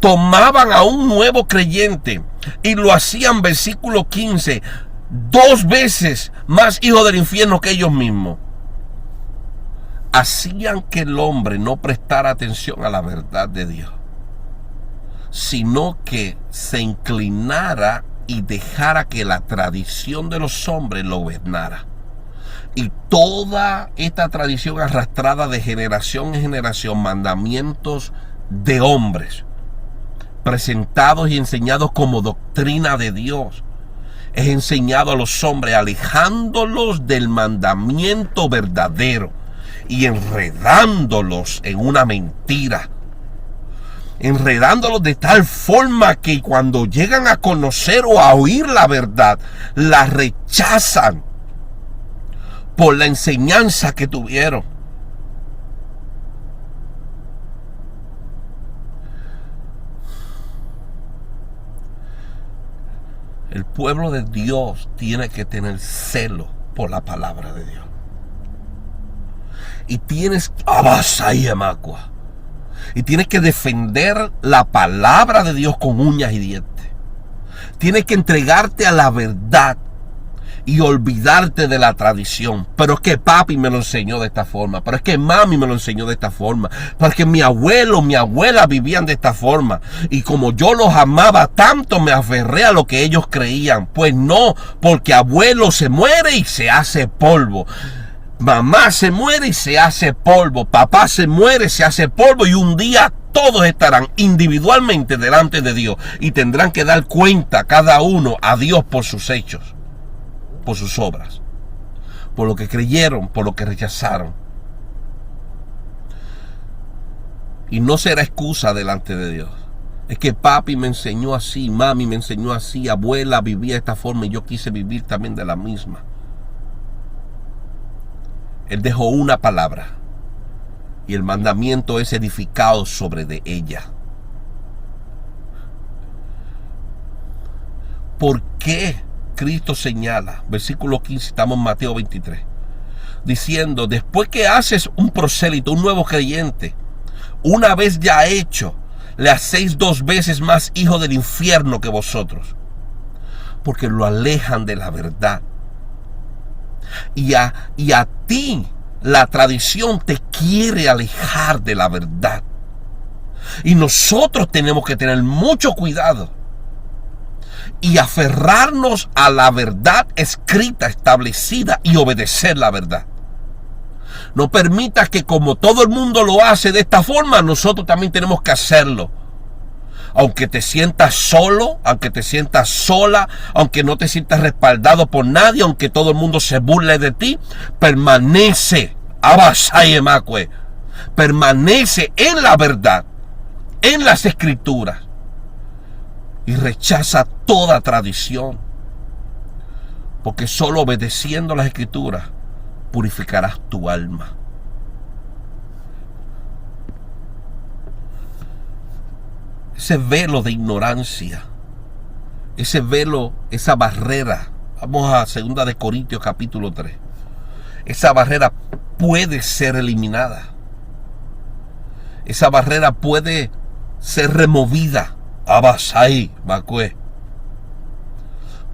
tomaban a un nuevo creyente y lo hacían, versículo 15, 2 veces más hijos del infierno que ellos mismos. Hacían que el hombre no prestara atención a la verdad de Dios, sino que se inclinara y dejara que la tradición de los hombres lo gobernara. Y toda esta tradición arrastrada de generación en generación, mandamientos de hombres, presentados y enseñados como doctrina de Dios, es enseñado a los hombres, alejándolos del mandamiento verdadero y enredándolos en una mentira. Enredándolos de tal forma que cuando llegan a conocer o a oír la verdad, la rechazan por la enseñanza que tuvieron. El pueblo de Dios tiene que tener celo por la palabra de Dios. Y tienes y tienes que defender la palabra de Dios con uñas y dientes. Tienes que entregarte a la verdad y olvidarte de la tradición. Pero es que papi me lo enseñó de esta forma, pero es que mami me lo enseñó de esta forma, pero es que mi abuelo, mi abuela vivían de esta forma, y como yo los amaba tanto, me aferré a lo que ellos creían. Pues no, porque abuelo se muere y se hace polvo, mamá se muere y se hace polvo, papá se muere y se hace polvo, y un día todos estarán individualmente delante de Dios y tendrán que dar cuenta cada uno a Dios por sus hechos, por sus obras, por lo que creyeron, por lo que rechazaron. Y no será excusa delante de Dios. Es que papi me enseñó así, mami me enseñó así, abuela vivía de esta forma y yo quise vivir también de la misma. Él dejó una palabra y el mandamiento es edificado sobre de ella. ¿Por qué Cristo señala, versículo 15, estamos en Mateo 23, diciendo, después que haces un prosélito, un nuevo creyente, una vez ya hecho, le hacéis 2 veces más hijo del infierno que vosotros? Porque lo alejan de la verdad. Y a ti la tradición te quiere alejar de la verdad. Y nosotros tenemos que tener mucho cuidado y aferrarnos a la verdad escrita, establecida, y obedecer la verdad. No permitas que, como todo el mundo lo hace de esta forma, nosotros también tenemos que hacerlo. Aunque te sientas solo, aunque te sientas sola, aunque no te sientas respaldado por nadie, aunque todo el mundo se burle de ti, permanece, permanece en la verdad, en las escrituras, y rechaza toda tradición. porque solo obedeciendo las Escrituras purificarás tu alma. Ese velo de ignorancia, ese velo, esa barrera, vamos a 2 de Corintios capítulo 3, esa barrera puede ser eliminada, esa barrera puede ser removida, Abasai, Macue,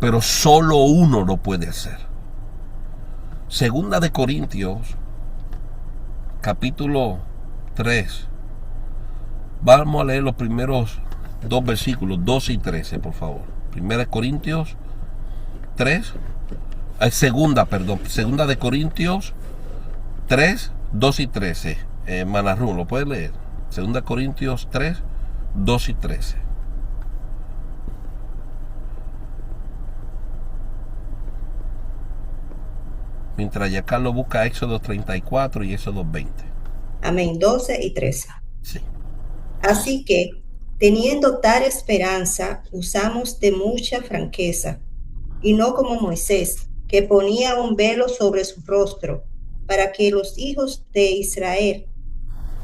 pero solo uno lo puede hacer. 2 de Corintios capítulo 3, vamos a leer los primeros 2 versículos, 12 y 13, por favor. 1 de Corintios 3, 2 de Corintios 3, 2 y 13. Manarrú, ¿lo puedes leer? 2 de Corintios 3, 2 y 13. Mientras Giancarlo busca Éxodo 34 y Éxodo 20. Amén, 12 y 13. Sí. Así que, teniendo tal esperanza, usamos de mucha franqueza, y no como Moisés, que ponía un velo sobre su rostro, para que los hijos de Israel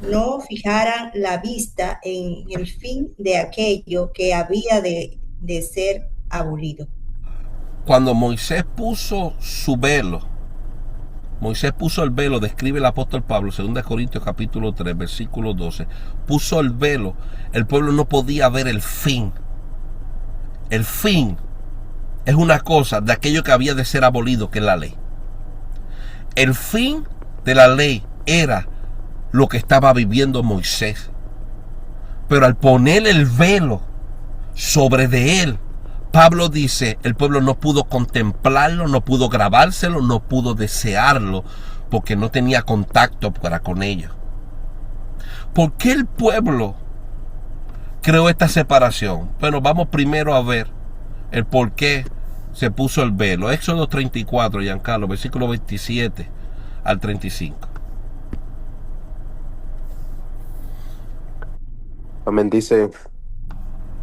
no fijaran la vista en el fin de aquello que había de ser abolido. Cuando Moisés puso su velo, Moisés puso el velo, describe el apóstol Pablo, 2 Corintios capítulo 3, versículo 12, puso el velo, el pueblo no podía ver el fin. El fin es una cosa de aquello que había de ser abolido, que es la ley. El fin de la ley era lo que estaba viviendo Moisés. Pero al poner el velo sobre de él, Pablo dice, el pueblo no pudo contemplarlo, no pudo grabárselo, no pudo desearlo, porque no tenía contacto para con ellos. ¿Por qué el pueblo creó esta separación? Bueno, vamos primero a ver el por qué se puso el velo. Éxodo 34, Giancarlo, versículo 27 al 35. Amén, dice: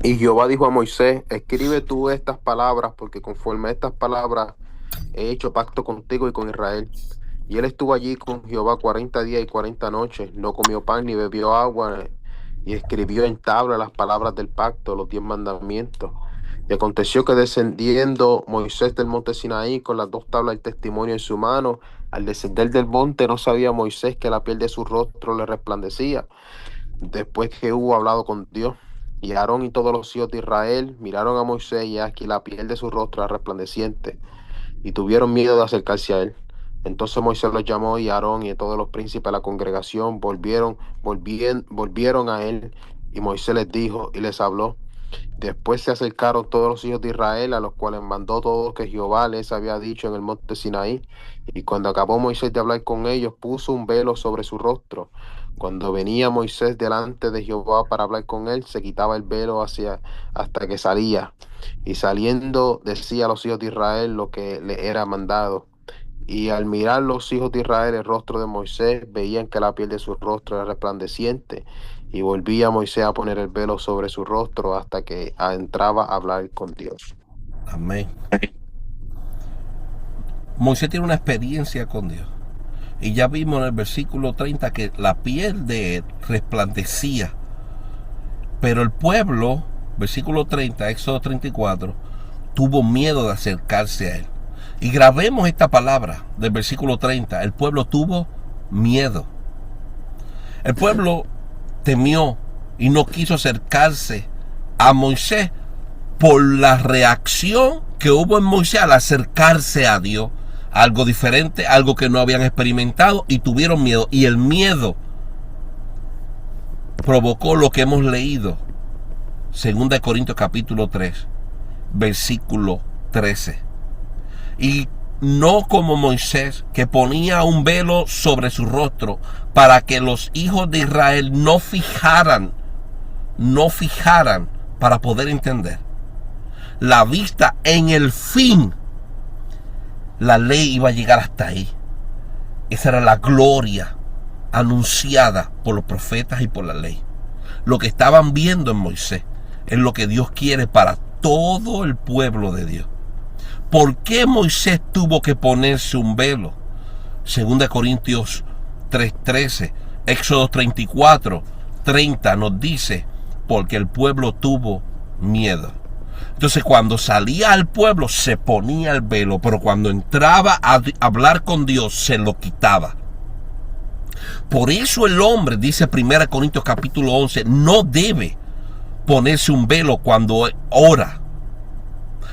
y Jehová dijo a Moisés: escribe tú estas palabras, porque conforme a estas palabras he hecho pacto contigo y con Israel. Y él estuvo allí con Jehová 40 días y 40 noches, no comió pan ni bebió agua, y escribió en tabla las palabras del pacto, los 10 mandamientos. Y aconteció que descendiendo Moisés del monte Sinaí con las 2 tablas del testimonio en su mano, al descender del monte no sabía Moisés que la piel de su rostro le resplandecía, después que hubo hablado con Dios. Y Aarón y todos los hijos de Israel miraron a Moisés, y aquí la piel de su rostro era resplandeciente, y tuvieron miedo de acercarse a él. Entonces Moisés los llamó, y Aarón y todos los príncipes de la congregación volvieron a él, y Moisés les dijo y les habló. Después se acercaron todos los hijos de Israel, a los cuales mandó todo lo que Jehová les había dicho en el monte Sinaí. Y cuando acabó Moisés de hablar con ellos, puso un velo sobre su rostro. Cuando venía Moisés delante de Jehová para hablar con él, se quitaba el velo hasta que salía. Y saliendo decía a los hijos de Israel lo que le era mandado. Y al mirar los hijos de Israel el rostro de Moisés, veían que la piel de su rostro era resplandeciente. Y volvía Moisés a poner el velo sobre su rostro hasta que entraba a hablar con Dios. Amén. Moisés tiene una experiencia con Dios. Y ya vimos en el versículo 30 que la piel de él resplandecía. Pero el pueblo, versículo 30, Éxodo 34, tuvo miedo de acercarse a él. Y grabemos esta palabra del versículo 30. El pueblo tuvo miedo. El pueblo temió y no quiso acercarse a Moisés por la reacción que hubo en Moisés al acercarse a Dios. Algo diferente, algo que no habían experimentado, y tuvieron miedo. Y el miedo provocó lo que hemos leído, 2 Corintios capítulo 3, versículo 13. Y no como Moisés, que ponía un velo sobre su rostro para que los hijos de Israel no fijaran para poder entender la vista en el fin. La ley iba a llegar hasta ahí. Esa era la gloria anunciada por los profetas y por la ley. Lo que estaban viendo en Moisés es lo que Dios quiere para todo el pueblo de Dios. ¿Por qué Moisés tuvo que ponerse un velo? 2 Corintios 3:13, Éxodo 34:30 nos dice, porque el pueblo tuvo miedo. Entonces cuando salía al pueblo se ponía el velo, pero cuando entraba a hablar con Dios se lo quitaba. Por eso el hombre, dice 1 Corintios capítulo 11, no debe ponerse un velo cuando ora.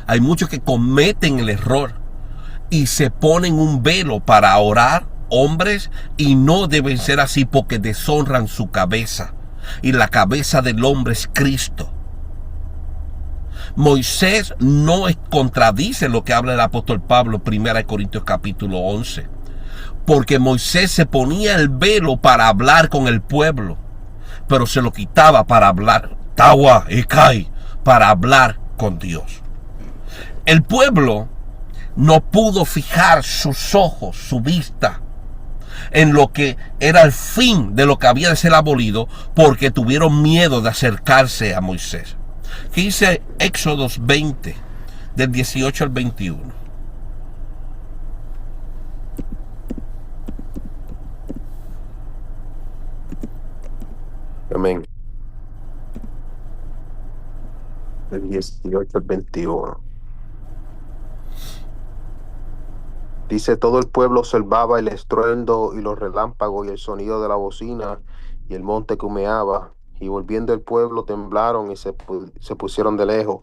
Hay muchos que cometen el error y se ponen un velo para orar, hombres, y no deben ser así porque deshonran su cabeza. Y la cabeza del hombre es Cristo. Moisés no contradice lo que habla el apóstol Pablo, 1 Corintios capítulo 11. Porque Moisés se ponía el velo para hablar con el pueblo, pero se lo quitaba para hablar, tawa y kai, para hablar con Dios. El pueblo no pudo fijar sus ojos, su vista, en lo que era el fin de lo que había de ser abolido, porque tuvieron miedo de acercarse a Moisés. ¿Qué dice Éxodos 20, del 18 al 21? Amén. Del 18 al 21. Dice, todo el pueblo observaba el estruendo y los relámpagos y el sonido de la bocina y el monte que humeaba. Y volviendo el pueblo temblaron y se pusieron de lejos.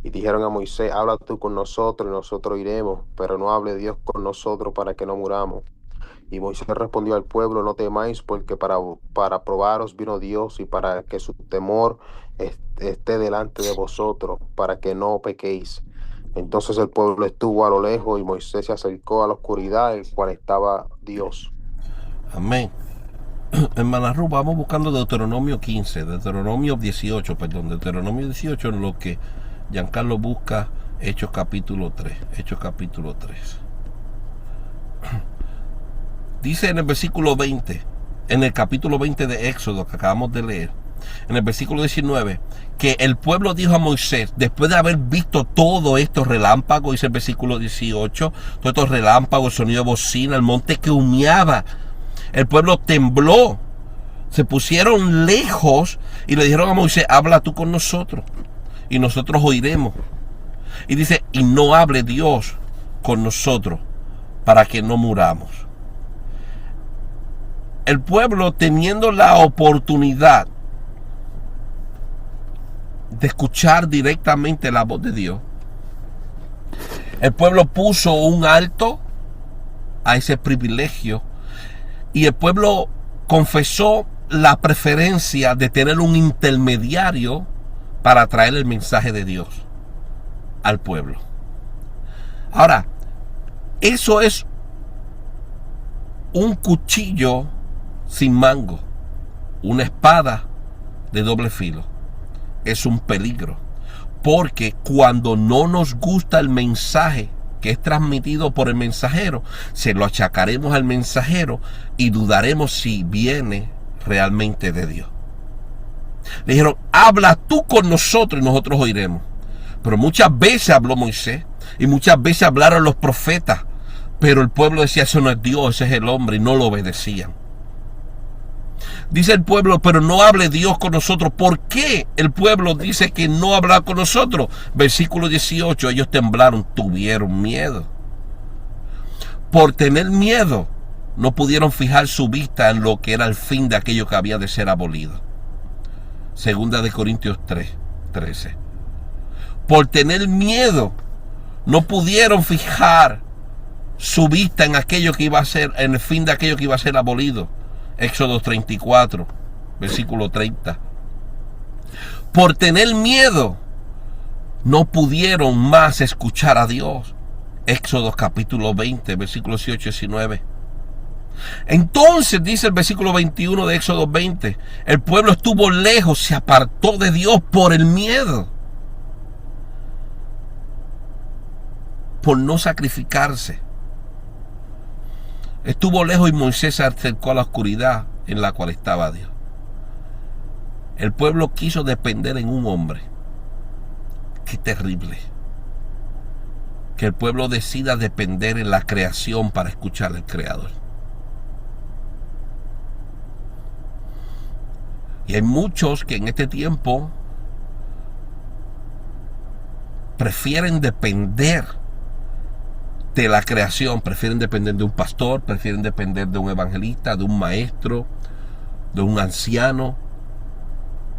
Y dijeron a Moisés, habla tú con nosotros y nosotros iremos, pero no hable Dios con nosotros para que no muramos. Y Moisés respondió al pueblo, no temáis, porque para probaros vino Dios y para que su temor esté delante de vosotros, para que no pequéis. Entonces el pueblo estuvo a lo lejos y Moisés se acercó a la oscuridad, en el cual estaba Dios. Amén. Hermana Ruth, vamos buscando Deuteronomio 18, Deuteronomio 18, en lo que Giancarlo busca Hechos capítulo 3. Dice en el versículo 20, en el capítulo 20 de Éxodo que acabamos de leer, en el versículo 19, que el pueblo dijo a Moisés, después de haber visto todos estos relámpagos, dice el versículo 18, todos estos relámpagos, el sonido de bocina, el monte que humeaba, el pueblo tembló, se pusieron lejos y le dijeron a Moisés, habla tú con nosotros y nosotros oiremos. Y dice, y no hable Dios con nosotros para que no muramos. El pueblo, teniendo la oportunidad de escuchar directamente la voz de Dios, el pueblo puso un alto a ese privilegio y el pueblo confesó la preferencia de tener un intermediario para traer el mensaje de Dios al pueblo. Ahora, eso es un cuchillo sin mango, una espada de doble filo. Es un peligro, porque cuando no nos gusta el mensaje que es transmitido por el mensajero, se lo achacaremos al mensajero y dudaremos si viene realmente de Dios. Le dijeron, habla tú con nosotros y nosotros oiremos. Pero muchas veces habló Moisés y muchas veces hablaron los profetas, pero el pueblo decía, eso no es Dios, ese es el hombre, y no lo obedecían. Dice el pueblo, pero no hable Dios con nosotros. ¿Por qué el pueblo dice que no habla con nosotros? Versículo 18, ellos temblaron, tuvieron miedo. Por tener miedo, no pudieron fijar su vista en lo que era el fin de aquello que había de ser abolido. 2 Corintios 3:13. Por tener miedo, no pudieron fijar su vista en aquello que iba a ser, en el fin de aquello que iba a ser abolido. Éxodo 34, versículo 30. Por tener miedo, no pudieron más escuchar a Dios. Éxodo capítulo 20, versículos 18 y 19. Entonces, dice el versículo 21 de Éxodo 20, el pueblo estuvo lejos, se apartó de Dios por el miedo, por no sacrificarse. Estuvo lejos y Moisés se acercó a la oscuridad en la cual estaba Dios. El pueblo quiso depender en un hombre. Qué terrible. que el pueblo decida depender en la creación para escuchar al Creador. Y hay muchos que en este tiempo prefieren depender de la creación, prefieren depender de un pastor, prefieren depender de un evangelista, de un maestro, de un anciano,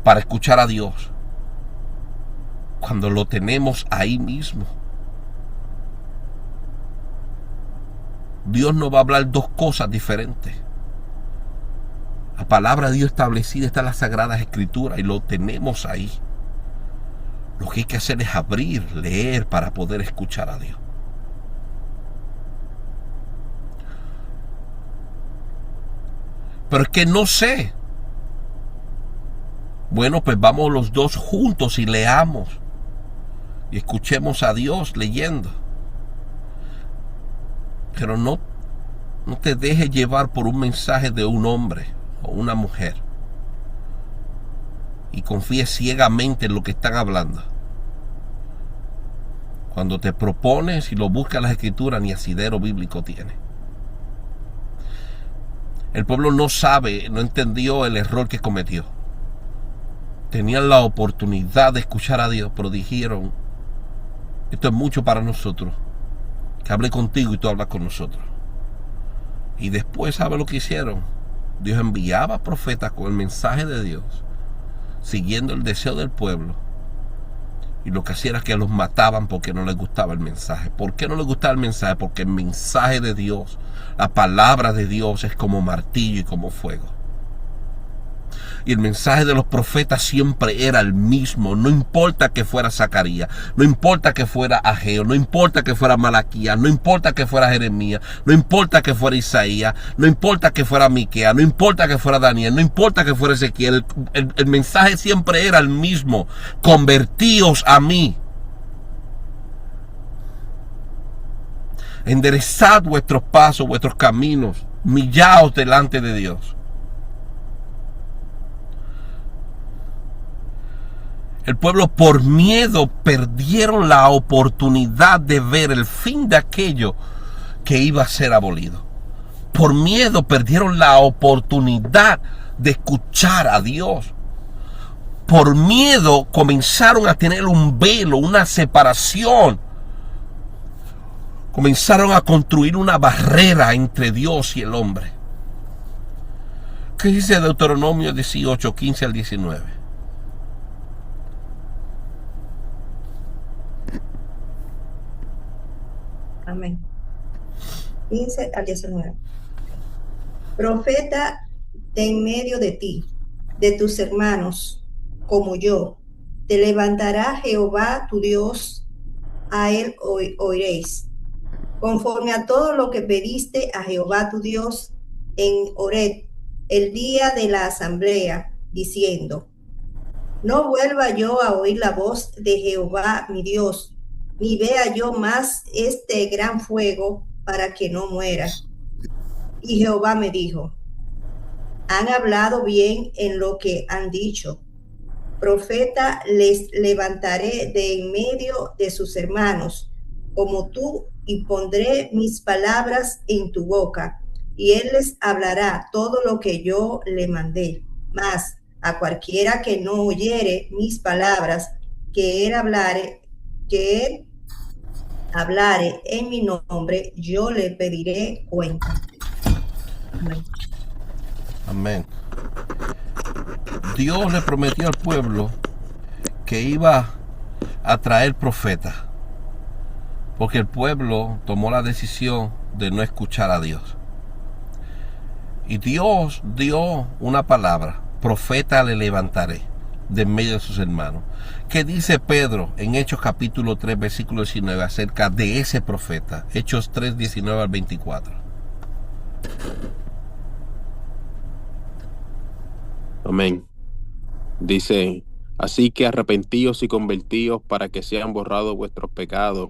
para escuchar a Dios, cuando lo tenemos ahí mismo. Dios nos va a hablar dos cosas diferentes. La palabra de Dios establecida está en las Sagradas Escrituras y lo tenemos ahí. Lo que hay que hacer es abrir, leer para poder escuchar a Dios. Pero es que no sé. Bueno, pues vamos los dos juntos y leamos. Y escuchemos a Dios leyendo. Pero no te dejes llevar por un mensaje de un hombre o una mujer. Y confíe ciegamente en lo que están hablando. Cuando te propones y lo buscas en las Escrituras, ni asidero bíblico tiene. El pueblo no sabe, no entendió el error que cometió. Tenían la oportunidad de escuchar a Dios, pero dijeron: esto es mucho para nosotros, que hable contigo y tú hablas con nosotros. Y después, ¿sabe lo que hicieron? Dios enviaba profetas con el mensaje de Dios, siguiendo el deseo del pueblo. Y lo que hacía era que los mataban porque no les gustaba el mensaje. ¿Por qué no les gustaba el mensaje? Porque el mensaje de Dios, la palabra de Dios, es como martillo y como fuego. Y el mensaje de los profetas siempre era el mismo. No importa que fuera Zacarías, no importa que fuera Ageo, no importa que fuera Malaquías, no importa que fuera Jeremías, no importa que fuera Isaías, no importa que fuera Miqueas, no importa que fuera Daniel, no importa que fuera Ezequiel. El mensaje siempre era el mismo: convertíos a mí, enderezad vuestros pasos, vuestros caminos, humillaos delante de Dios. El pueblo, por miedo, perdieron la oportunidad de ver el fin de aquello que iba a ser abolido. Por miedo perdieron la oportunidad de escuchar a Dios. Por miedo comenzaron a tener un velo, una separación. Comenzaron a construir una barrera entre Dios y el hombre. ¿Qué dice Deuteronomio 18, 15 al 19? Amén. 15 al 19. Profeta de en medio de ti, de tus hermanos, como yo, te levantará Jehová tu Dios, a él oiréis, conforme a todo lo que pediste a Jehová tu Dios en Horeb, el día de la asamblea, diciendo: no vuelva yo a oír la voz de Jehová mi Dios, ni vea yo más este gran fuego, para que no muera. Y Jehová me dijo: han hablado bien en lo que han dicho. Profeta les levantaré de en medio de sus hermanos, como tú, y pondré mis palabras en tu boca, y él les hablará todo lo que yo le mandé. Mas a cualquiera que no oyere mis palabras, que él hablare en mi nombre, yo le pediré cuenta. Amén. Amén. Dios le prometió al pueblo que iba a traer profetas, porque el pueblo tomó la decisión de no escuchar a Dios. Y Dios dio una palabra: profeta le levantaré de en medio de sus hermanos. ¿Qué dice Pedro en Hechos capítulo 3, versículo 19 acerca de ese profeta? Hechos 3, 19 al 24. Amén. Dice: así que arrepentíos y convertíos para que sean borrados vuestros pecados,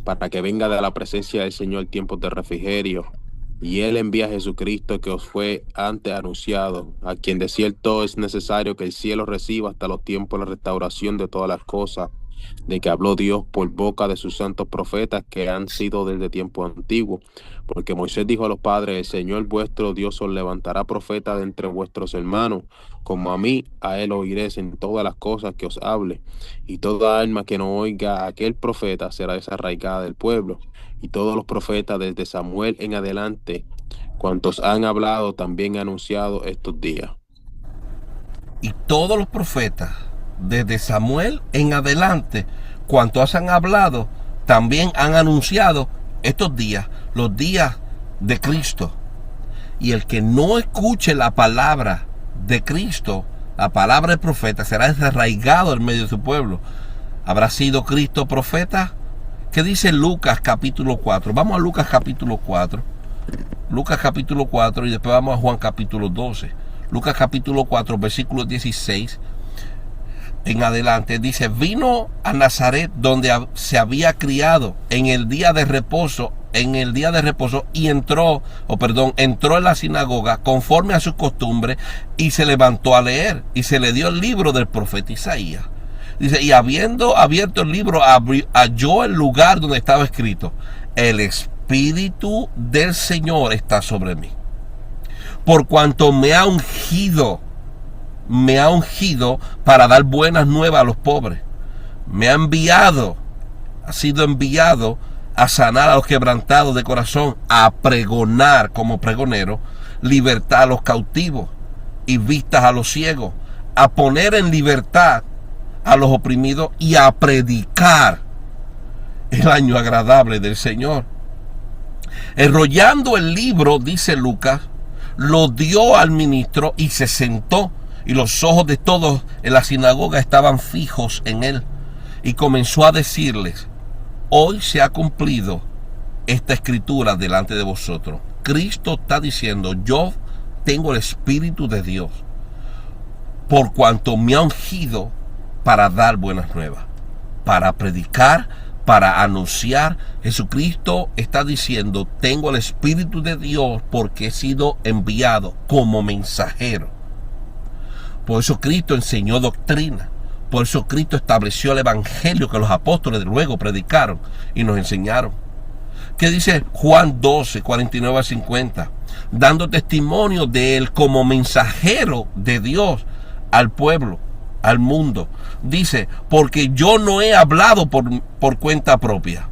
para que venga de la presencia del Señor tiempos de refrigerio. Y Él envía a Jesucristo, que os fue antes anunciado, a quien de cierto es necesario que el cielo reciba hasta los tiempos la restauración de todas las cosas, de que habló Dios por boca de sus santos profetas que han sido desde tiempo antiguo. Porque Moisés dijo a los padres: el Señor vuestro Dios os levantará profeta de entre vuestros hermanos, como a mí, a él oiréis en todas las cosas que os hable. Y toda alma que no oiga a aquel profeta será desarraigada del pueblo. Y todos los profetas desde Samuel en adelante, cuantos han hablado, también han anunciado estos días. Y todos los profetas, desde Samuel en adelante, cuantos han hablado, también han anunciado estos días, los días de Cristo. Y el que no escuche la palabra de Cristo, la palabra del profeta, será desarraigado en medio de su pueblo. ¿Habrá sido Cristo profeta? ¿Qué dice Lucas capítulo 4? Vamos a Lucas capítulo 4. Lucas capítulo 4 y después vamos a Juan capítulo 12. Lucas capítulo 4, versículo 16 en adelante, dice: vino a Nazaret, donde se había criado, en el día de reposo, y entró en la sinagoga conforme a su costumbre, y se levantó a leer, y se le dio el libro del profeta Isaías. Dice: y habiendo abierto el libro, halló el lugar donde estaba escrito: el Espíritu del Señor está sobre mí, por cuanto me ha ungido para dar buenas nuevas a los pobres. Ha sido enviado a sanar a los quebrantados de corazón, a pregonar como pregonero libertad a los cautivos y vistas a los ciegos, a poner en libertad a los oprimidos y a predicar el año agradable del Señor. Enrollando el libro, dice Lucas, lo dio al ministro y se sentó, y los ojos de todos en la sinagoga estaban fijos en él, y comenzó a decirles: hoy se ha cumplido esta escritura delante de vosotros. Cristo está diciendo: yo tengo el Espíritu de Dios, por cuanto me ha ungido para dar buenas nuevas, para predicar, para anunciar. Jesucristo está diciendo: tengo el Espíritu de Dios porque he sido enviado como mensajero. Por eso Cristo enseñó doctrina. Por eso Cristo estableció el evangelio que los apóstoles luego predicaron y nos enseñaron. ¿Qué dice Juan 12, 49 a 50? Dando testimonio de él como mensajero de Dios al pueblo, al mundo. Dice: porque yo no he hablado por cuenta propia,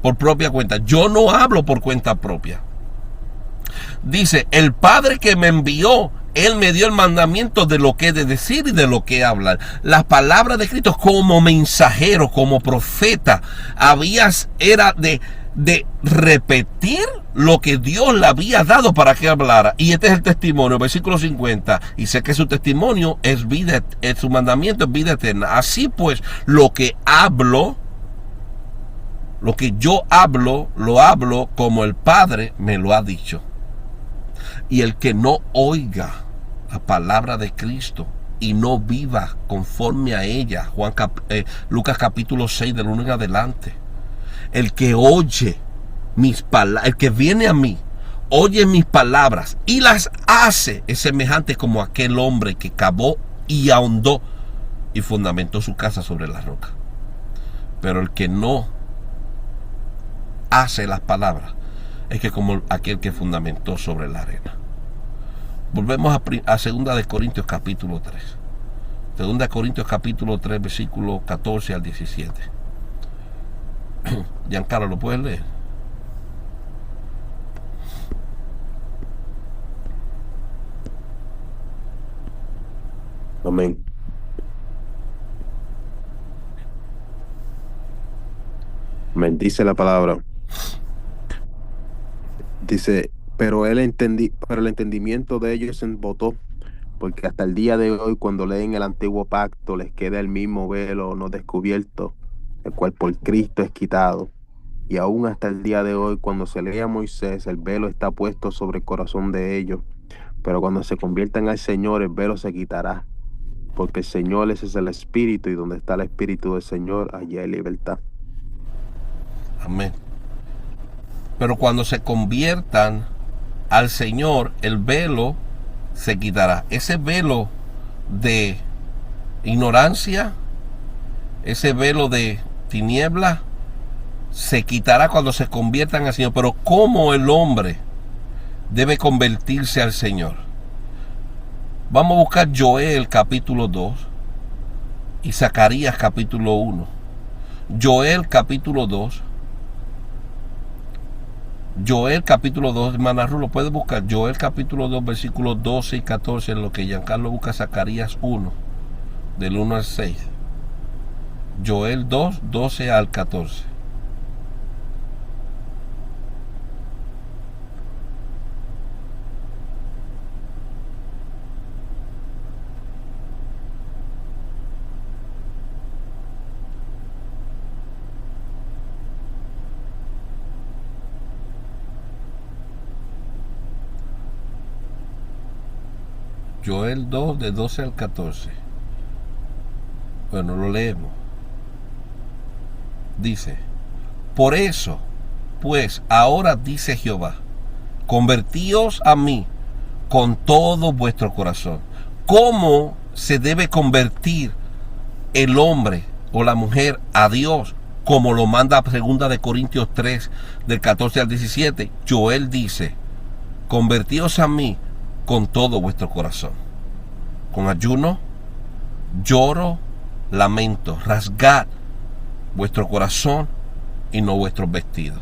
por propia cuenta. Yo no hablo por cuenta propia. Dice: el Padre que me envió, Él me dio el mandamiento de lo que he de decir y de lo que he de hablar. Las palabras de Cristo como mensajero, como profeta, era de repetir lo que Dios le había dado para que hablara. Y este es el testimonio, versículo 50. Y sé que su testimonio es vida, su mandamiento es vida eterna. Así pues, lo que yo hablo, lo hablo como el Padre me lo ha dicho. Y el que no oiga la palabra de Cristo y no viva conforme a ella, Lucas capítulo 6 del 1 en adelante, el que oye mis palabras, el que viene a mí, oye mis palabras y las hace, es semejante como aquel hombre que cavó y ahondó y fundamentó su casa sobre la roca. Pero el que no hace las palabras es que como aquel que fundamentó sobre la arena. Volvemos a 2 Corintios capítulo 3. 2 Corintios capítulo 3, versículo 14 al 17. Giancarlo, ¿lo puedes leer? Amén. Amén. Dice la palabra. Dice: pero el entendimiento de ellos se embotó, porque hasta el día de hoy, cuando leen el antiguo pacto, les queda el mismo velo no descubierto, el cual por Cristo es quitado. Y aún hasta el día de hoy, cuando se lee a Moisés, el velo está puesto sobre el corazón de ellos. Pero cuando se conviertan al Señor, el velo se quitará, porque el Señor ese es el Espíritu, y donde está el Espíritu del Señor, allí hay libertad. Amén. Pero cuando se conviertan al Señor, el velo se quitará. Ese velo de ignorancia, ese velo de tiniebla se quitará cuando se conviertan al Señor. Pero ¿cómo el hombre debe convertirse al Señor? Vamos a buscar Joel capítulo 2 y Zacarías capítulo 1. Joel capítulo 2. Joel capítulo 2, hermana Ruth, lo puedes buscar. Joel capítulo 2, versículos 12 y 14, en lo que Giancarlo busca Zacarías 1, del 1 al 6. Joel 2, 12 al 14. Joel 2, de 12 al 14. Bueno, lo leemos. Dice: por eso, pues, ahora dice Jehová, convertíos a mí con todo vuestro corazón. ¿Cómo se debe convertir el hombre o la mujer a Dios? Como lo manda 2 de Corintios 3, del 14 al 17. Joel dice: convertíos a mí con todo vuestro corazón, con ayuno, lloro, lamento, rasgad vuestro corazón y no vuestros vestidos.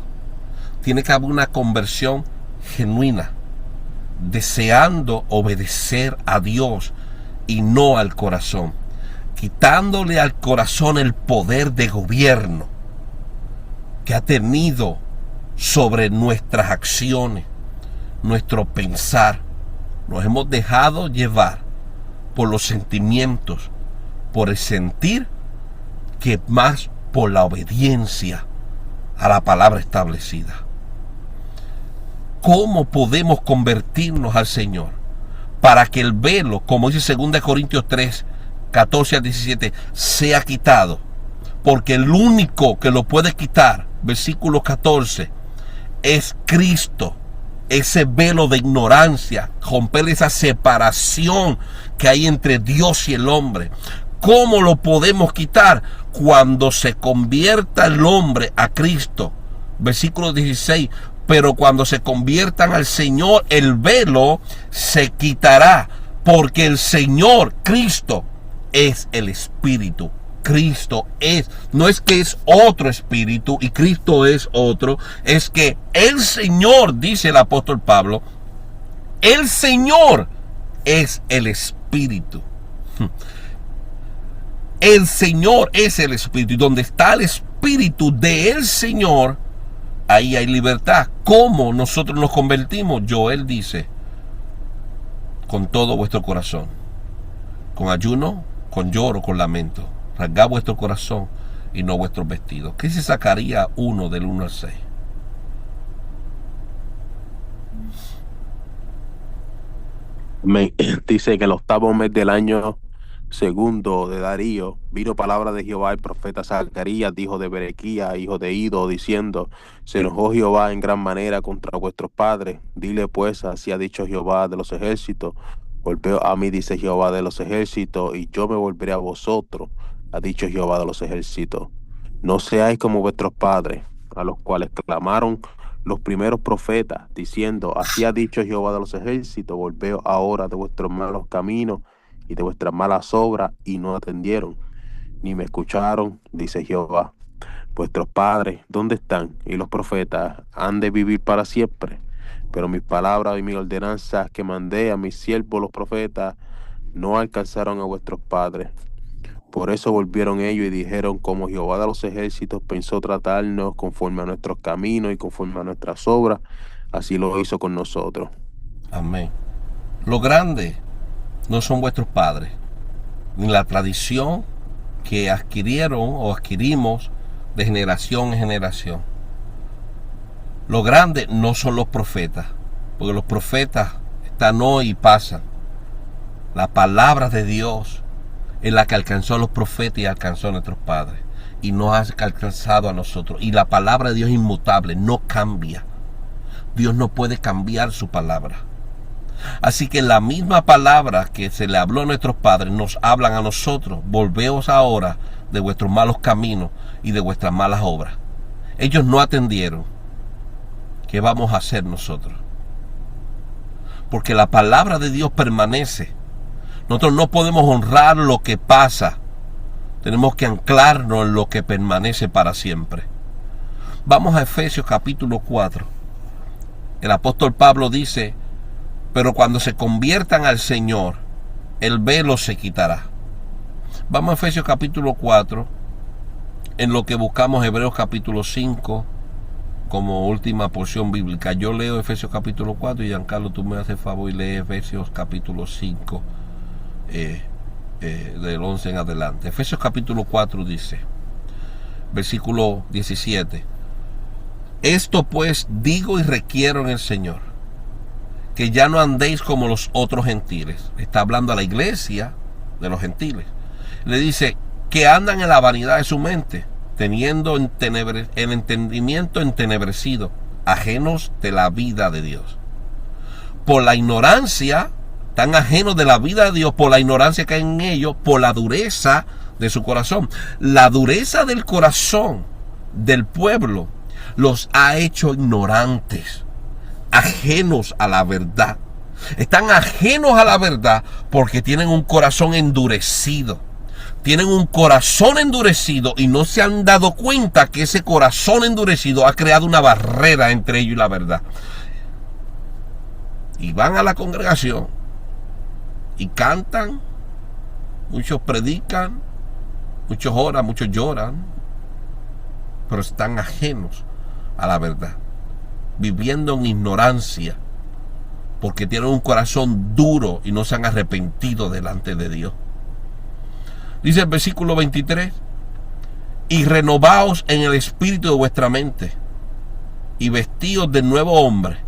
Tiene que haber una conversión genuina, deseando obedecer a Dios y no al corazón, quitándole al corazón el poder de gobierno que ha tenido sobre nuestras acciones, nuestro pensar. Nos hemos dejado llevar por los sentimientos, por el sentir, que más por la obediencia a la palabra establecida. ¿Cómo podemos convertirnos al Señor? Para que el velo, como dice 2 Corintios 3, 14 al 17, sea quitado. Porque el único que lo puede quitar, versículo 14, es Cristo. Ese velo de ignorancia, romper esa separación que hay entre Dios y el hombre. ¿Cómo lo podemos quitar? Cuando se convierta el hombre a Cristo. Versículo 16. Pero cuando se conviertan al Señor, el velo se quitará, porque el Señor, Cristo, es el Espíritu. Cristo es, no es que es otro espíritu y Cristo es otro, es que el Señor, dice el apóstol Pablo, el Señor es el Espíritu. El Señor es el Espíritu, y donde está el Espíritu del Señor, ahí hay libertad. ¿Cómo nosotros nos convertimos? Joel dice: con todo vuestro corazón, con ayuno, con lloro, con lamento. Rasgad vuestro corazón y no vuestros vestidos. ¿Qué dice Zacarías 1, del 1 al 6? Dice que el 8º mes del año segundo de Darío vino palabra de Jehová el profeta Zacarías, hijo de Berequía, hijo de Ido, diciendo: se enojó Jehová en gran manera contra vuestros padres. Dile pues, así ha dicho Jehová de los ejércitos: volveos a mí, dice Jehová de los ejércitos, y yo me volveré a vosotros, ha dicho Jehová de los ejércitos. No seáis como vuestros padres, a los cuales clamaron los primeros profetas, diciendo: así ha dicho Jehová de los ejércitos, volveos ahora de vuestros malos caminos y de vuestras malas obras, y no atendieron, ni me escucharon, dice Jehová. Vuestros padres, ¿dónde están? Y los profetas han de vivir para siempre. Pero mis palabras y mis ordenanzas que mandé a mis siervos los profetas no alcanzaron a vuestros padres. Por eso volvieron ellos y dijeron: como Jehová de los ejércitos pensó tratarnos conforme a nuestros caminos y conforme a nuestras obras, así lo hizo con nosotros. Amén. Lo grande no son vuestros padres, ni la tradición que adquirieron o adquirimos de generación en generación. Lo grande no son los profetas, porque los profetas están hoy y pasan. La palabra de Dios es la que alcanzó a los profetas y alcanzó a nuestros padres, y nos ha alcanzado a nosotros. Y la palabra de Dios es inmutable, no cambia. Dios no puede cambiar su palabra. Así que la misma palabra que se le habló a nuestros padres nos hablan a nosotros. Volveos ahora de vuestros malos caminos y de vuestras malas obras. Ellos no atendieron. ¿Qué vamos a hacer nosotros? Porque la palabra de Dios permanece. Nosotros no podemos honrar lo que pasa. Tenemos que anclarnos en lo que permanece para siempre. Vamos a Efesios capítulo 4. El apóstol Pablo dice: pero cuando se conviertan al Señor, el velo se quitará. Vamos a Efesios capítulo 4, en lo que buscamos Hebreos capítulo 5 como última porción bíblica. Yo leo Efesios capítulo 4 y Giancarlo, tú me haces favor y lees Efesios capítulo 5 del 11 en adelante. Efesios capítulo 4 dice, versículo 17: esto pues digo y requiero en el Señor, que ya no andéis como los otros gentiles. Está hablando a la iglesia de los gentiles. Le dice que andan en la vanidad de su mente, teniendo el entendimiento entenebrecido, ajenos de la vida de Dios. Por la ignorancia, tan ajenos de la vida de Dios, por la ignorancia que hay en ellos, por la dureza de su corazón. La dureza del corazón del pueblo los ha hecho ignorantes, ajenos a la verdad. Están ajenos a la verdad porque tienen un corazón endurecido. Tienen un corazón endurecido y no se han dado cuenta que ese corazón endurecido ha creado una barrera entre ellos y la verdad. Y van a la congregación y cantan, muchos predican, muchos oran, muchos lloran, pero están ajenos a la verdad, viviendo en ignorancia, porque tienen un corazón duro y no se han arrepentido delante de Dios. Dice el versículo 23: y renovaos en el espíritu de vuestra mente, y vestíos de nuevo hombre,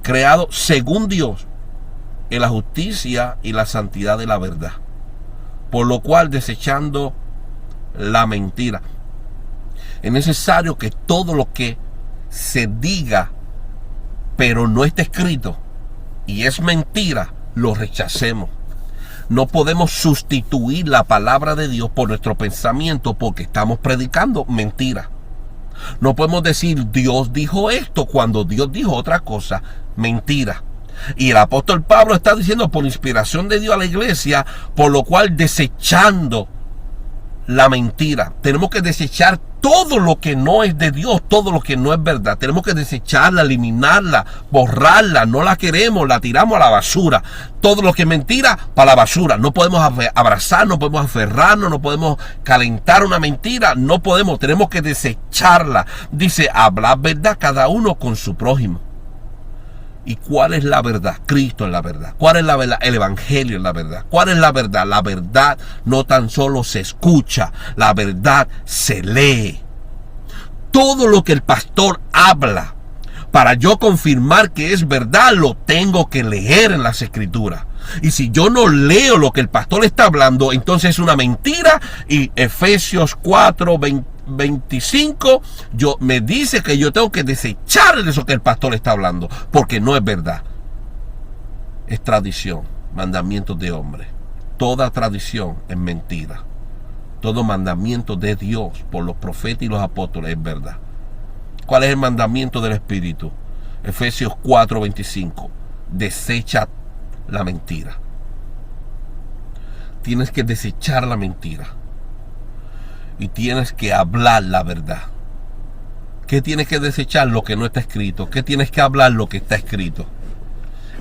creado según Dios, en la justicia y la santidad de la verdad. Por lo cual, desechando la mentira. Es necesario que todo lo que se diga, pero no está escrito, y es mentira, lo rechacemos. No podemos sustituir la palabra de Dios por nuestro pensamiento, porque estamos predicando mentira. No podemos decir Dios dijo esto cuando Dios dijo otra cosa. Mentira. Y el apóstol Pablo está diciendo por inspiración de Dios a la iglesia, por lo cual desechando la mentira. Tenemos que desechar todo lo que no es de Dios, todo lo que no es verdad. Tenemos que desecharla, eliminarla, borrarla. No la queremos, la tiramos a la basura. Todo lo que es mentira, para la basura. No podemos abrazar, no podemos aferrarnos, no podemos calentar una mentira. No podemos, tenemos que desecharla. Dice, hablar verdad cada uno con su prójimo. ¿Y cuál es la verdad? Cristo es la verdad. ¿Cuál es la verdad? El evangelio es la verdad. ¿Cuál es la verdad? La verdad no tan solo se escucha, la verdad se lee. Todo lo que el pastor habla, para yo confirmar que es verdad, lo tengo que leer en las escrituras. Y si yo no leo lo que el pastor está hablando, entonces es una mentira. Y Efesios 4:25 me dice que yo tengo que desechar eso que el pastor está hablando, porque no es verdad. Es tradición, mandamientos de hombre. Toda tradición es mentira. Todo mandamiento de Dios por los profetas y los apóstoles es verdad. ¿Cuál es el mandamiento del Espíritu? Efesios 4:25. Desecha la mentira. Tienes que desechar la mentira. Y tienes que hablar la verdad. ¿Qué tienes que desechar? Lo que no está escrito. ¿Qué tienes que hablar? Lo que está escrito.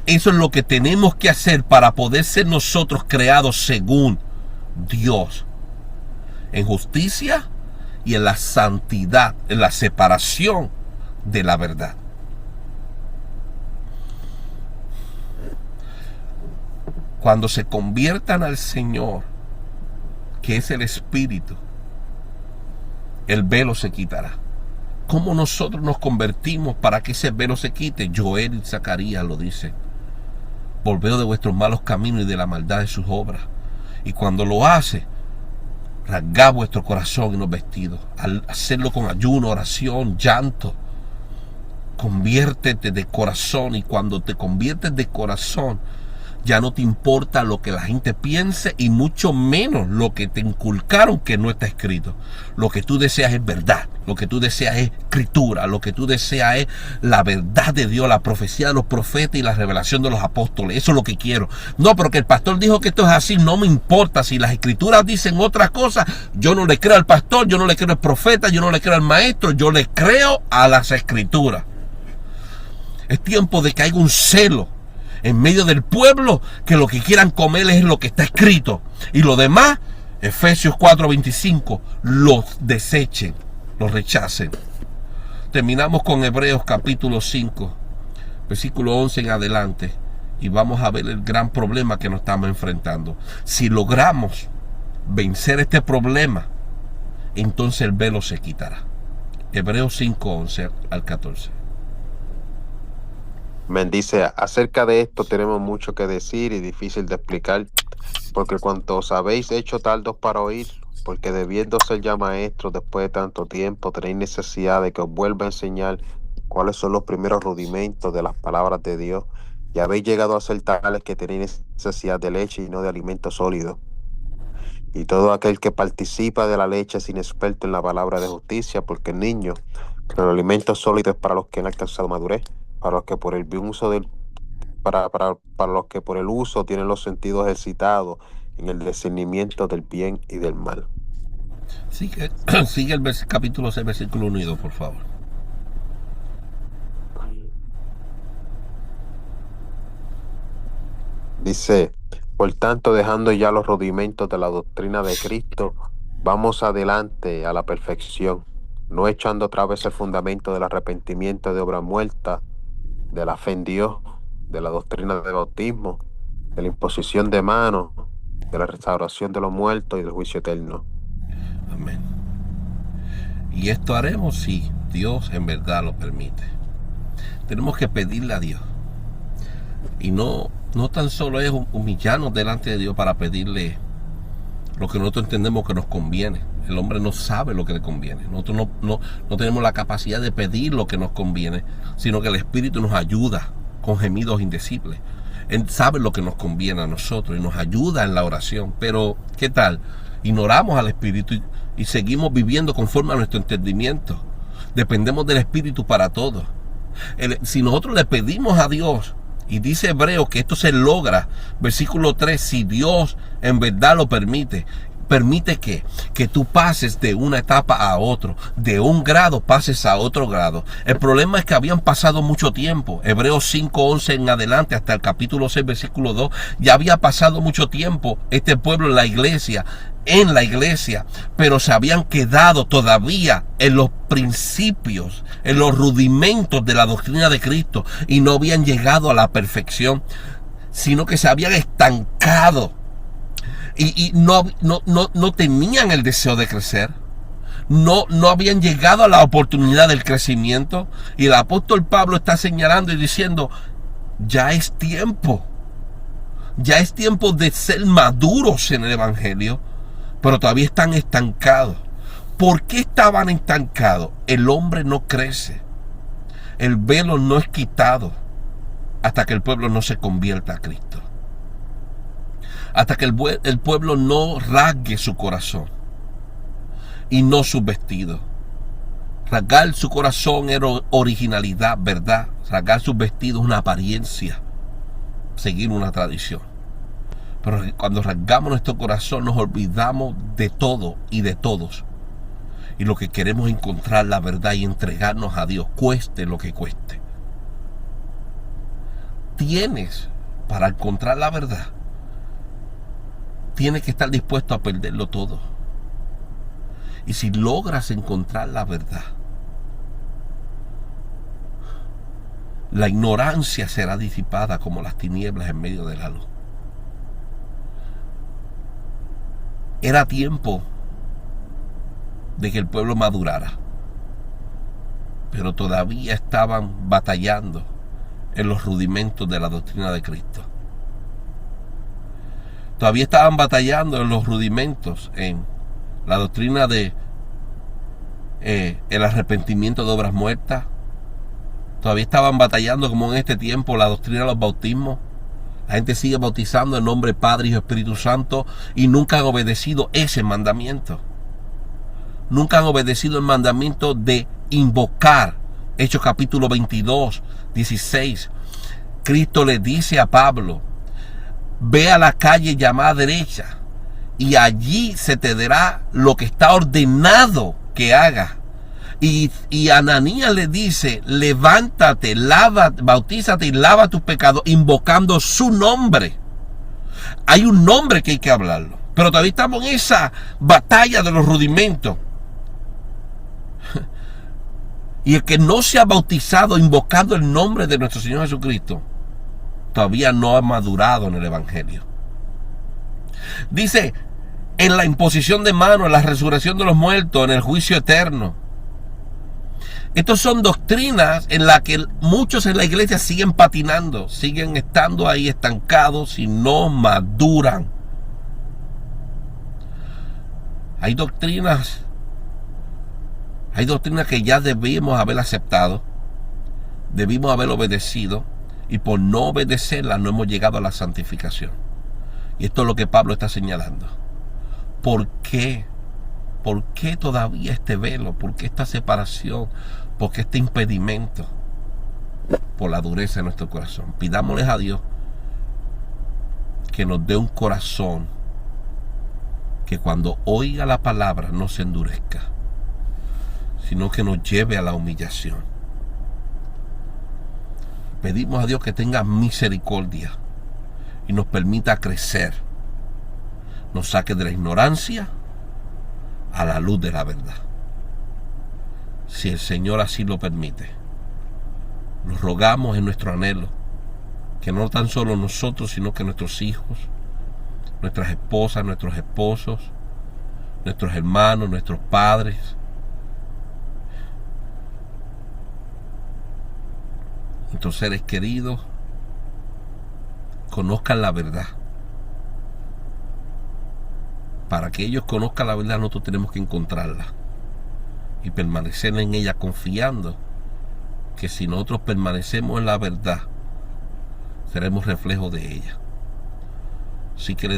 Eso es lo que tenemos que hacer para poder ser nosotros creados según Dios. En justicia y en la santidad, en la separación de la verdad. Cuando se conviertan al Señor, que es el Espíritu, el velo se quitará. ¿Cómo nosotros nos convertimos para que ese velo se quite? Joel y Zacarías lo dicen. Volveos de vuestros malos caminos y de la maldad de sus obras. Y cuando lo hace, rasgad vuestro corazón en los vestidos. Al hacerlo con ayuno, oración, llanto. Conviértete de corazón, y cuando te conviertes de corazón, ya no te importa lo que la gente piense y mucho menos lo que te inculcaron que no está escrito. Lo que tú deseas es verdad, lo que tú deseas es escritura, lo que tú deseas es la verdad de Dios, la profecía de los profetas y la revelación de los apóstoles. Eso es lo que quiero. No, pero que el pastor dijo que esto es así, no me importa. Si las escrituras dicen otra cosa, yo no le creo al pastor, yo no le creo al profeta, yo no le creo al maestro, yo le creo a las escrituras. Es tiempo de que haya un celo en medio del pueblo, que lo que quieran comer es lo que está escrito, y lo demás, Efesios 4:25, los desechen, los rechacen. Terminamos con Hebreos capítulo 5, versículo 11 en adelante, y vamos a ver el gran problema que nos estamos enfrentando. Si logramos vencer este problema, entonces el velo se quitará. Hebreos 5, 11 al 14. Dice, acerca de esto tenemos mucho que decir y difícil de explicar, porque cuanto os habéis hecho tardos para oír, porque debiendo ser ya maestros después de tanto tiempo, tenéis necesidad de que os vuelva a enseñar cuáles son los primeros rudimentos de las palabras de Dios, y habéis llegado a ser tales que tenéis necesidad de leche y no de alimento sólido. Y todo aquel que participa de la leche es inexperto en la palabra de justicia, porque el niño, pero el alimento sólido es para los que han alcanzado madurez, para los que por el uso para los que por el uso tienen los sentidos ejercitados en el discernimiento del bien y del mal. Sigue el capítulo 6, versículo 1 y 2, por favor. Dice, por tanto, dejando ya los rudimentos de la doctrina de Cristo, vamos adelante a la perfección, no echando otra vez el fundamento del arrepentimiento de obra muerta, de la fe en Dios, de la doctrina del bautismo, de la imposición de manos, de la restauración de los muertos y del juicio eterno. Amén. Y esto haremos si Dios en verdad lo permite. Tenemos que pedirle a Dios. Y no tan solo es humillarnos delante de Dios para pedirle lo que nosotros entendemos que nos conviene. El hombre no sabe lo que le conviene. Nosotros no tenemos la capacidad de pedir lo que nos conviene, sino que el Espíritu nos ayuda con gemidos indecibles. Él sabe lo que nos conviene a nosotros y nos ayuda en la oración. Pero, ¿qué tal? Ignoramos al Espíritu y seguimos viviendo conforme a nuestro entendimiento. Dependemos del Espíritu para todo. Si nosotros le pedimos a Dios, y dice Hebreos que esto se logra, versículo 3, si Dios en verdad lo permite. Permite que tú pases de una etapa a otro, de un grado pases a otro grado. El problema es que habían pasado mucho tiempo. Hebreos 5:11 en adelante hasta el capítulo 6, versículo 2, ya había pasado mucho tiempo este pueblo en la iglesia, pero se habían quedado todavía en los principios, en los rudimentos de la doctrina de Cristo, y no habían llegado a la perfección, sino que se habían estancado. Y no tenían el deseo de crecer. No habían llegado a la oportunidad del crecimiento. Y el apóstol Pablo está señalando y diciendo, ya es tiempo. Ya es tiempo de ser maduros en el evangelio, pero todavía están estancados. ¿Por qué estaban estancados? El hombre no crece. El velo no es quitado hasta que el pueblo no se convierta a Cristo. Hasta que el pueblo no rasgue su corazón y no sus vestidos. Rasgar su corazón era originalidad, verdad. Rasgar sus vestidos es una apariencia, seguir una tradición. Pero cuando rasgamos nuestro corazón nos olvidamos de todo y de todos. Y lo que queremos es encontrar la verdad y entregarnos a Dios, cueste lo que cueste. Para encontrar la verdad, tienes que estar dispuesto a perderlo todo. Y si logras encontrar la verdad, la ignorancia será disipada como las tinieblas en medio de la luz. Era tiempo de que el pueblo madurara, pero todavía estaban batallando en los rudimentos de la doctrina de Cristo. Todavía estaban batallando en los rudimentos, en la doctrina de el arrepentimiento de obras muertas, Todavía estaban batallando como en este tiempo la doctrina de los bautismos. La gente sigue bautizando en nombre de Padre, Hijo y Espíritu Santo y nunca han obedecido ese mandamiento. Nunca han obedecido el mandamiento de invocar. Hechos capítulo 22, 16. Cristo le dice a Pablo: ve a la calle llamada derecha y allí se te dará lo que está ordenado que hagas. Y Ananías le dice: levántate, bautízate y lava tus pecados invocando su nombre. Hay un nombre que hay que hablarlo, pero todavía estamos en esa batalla de los rudimentos. Y el que no se ha bautizado invocando el nombre de nuestro Señor Jesucristo todavía no ha madurado en el Evangelio. Dice: en la imposición de manos, en la resurrección de los muertos, en el juicio eterno. Estas son doctrinas en las que muchos en la iglesia siguen patinando, siguen estando ahí estancados y no maduran. Hay doctrinas que ya debimos haber aceptado, debimos haber obedecido, y por no obedecerlas no hemos llegado a la santificación. Y esto es lo que Pablo está señalando. ¿Por qué? ¿Por qué todavía este velo? ¿Por qué esta separación? ¿Por qué este impedimento? Por la dureza de nuestro corazón. Pidámosles a Dios que nos dé un corazón que cuando oiga la palabra no se endurezca, sino que nos lleve a la humillación. Pedimos a Dios que tenga misericordia y nos permita crecer, nos saque de la ignorancia a la luz de la verdad. Si el Señor así lo permite, nos rogamos en nuestro anhelo que no tan solo nosotros, sino que nuestros hijos, nuestras esposas, nuestros esposos, nuestros hermanos, nuestros padres, nuestros seres queridos conozcan la verdad. Para que ellos conozcan la verdad, nosotros tenemos que encontrarla y permanecer en ella, confiando que si nosotros permanecemos en la verdad, seremos reflejo de ella. Así que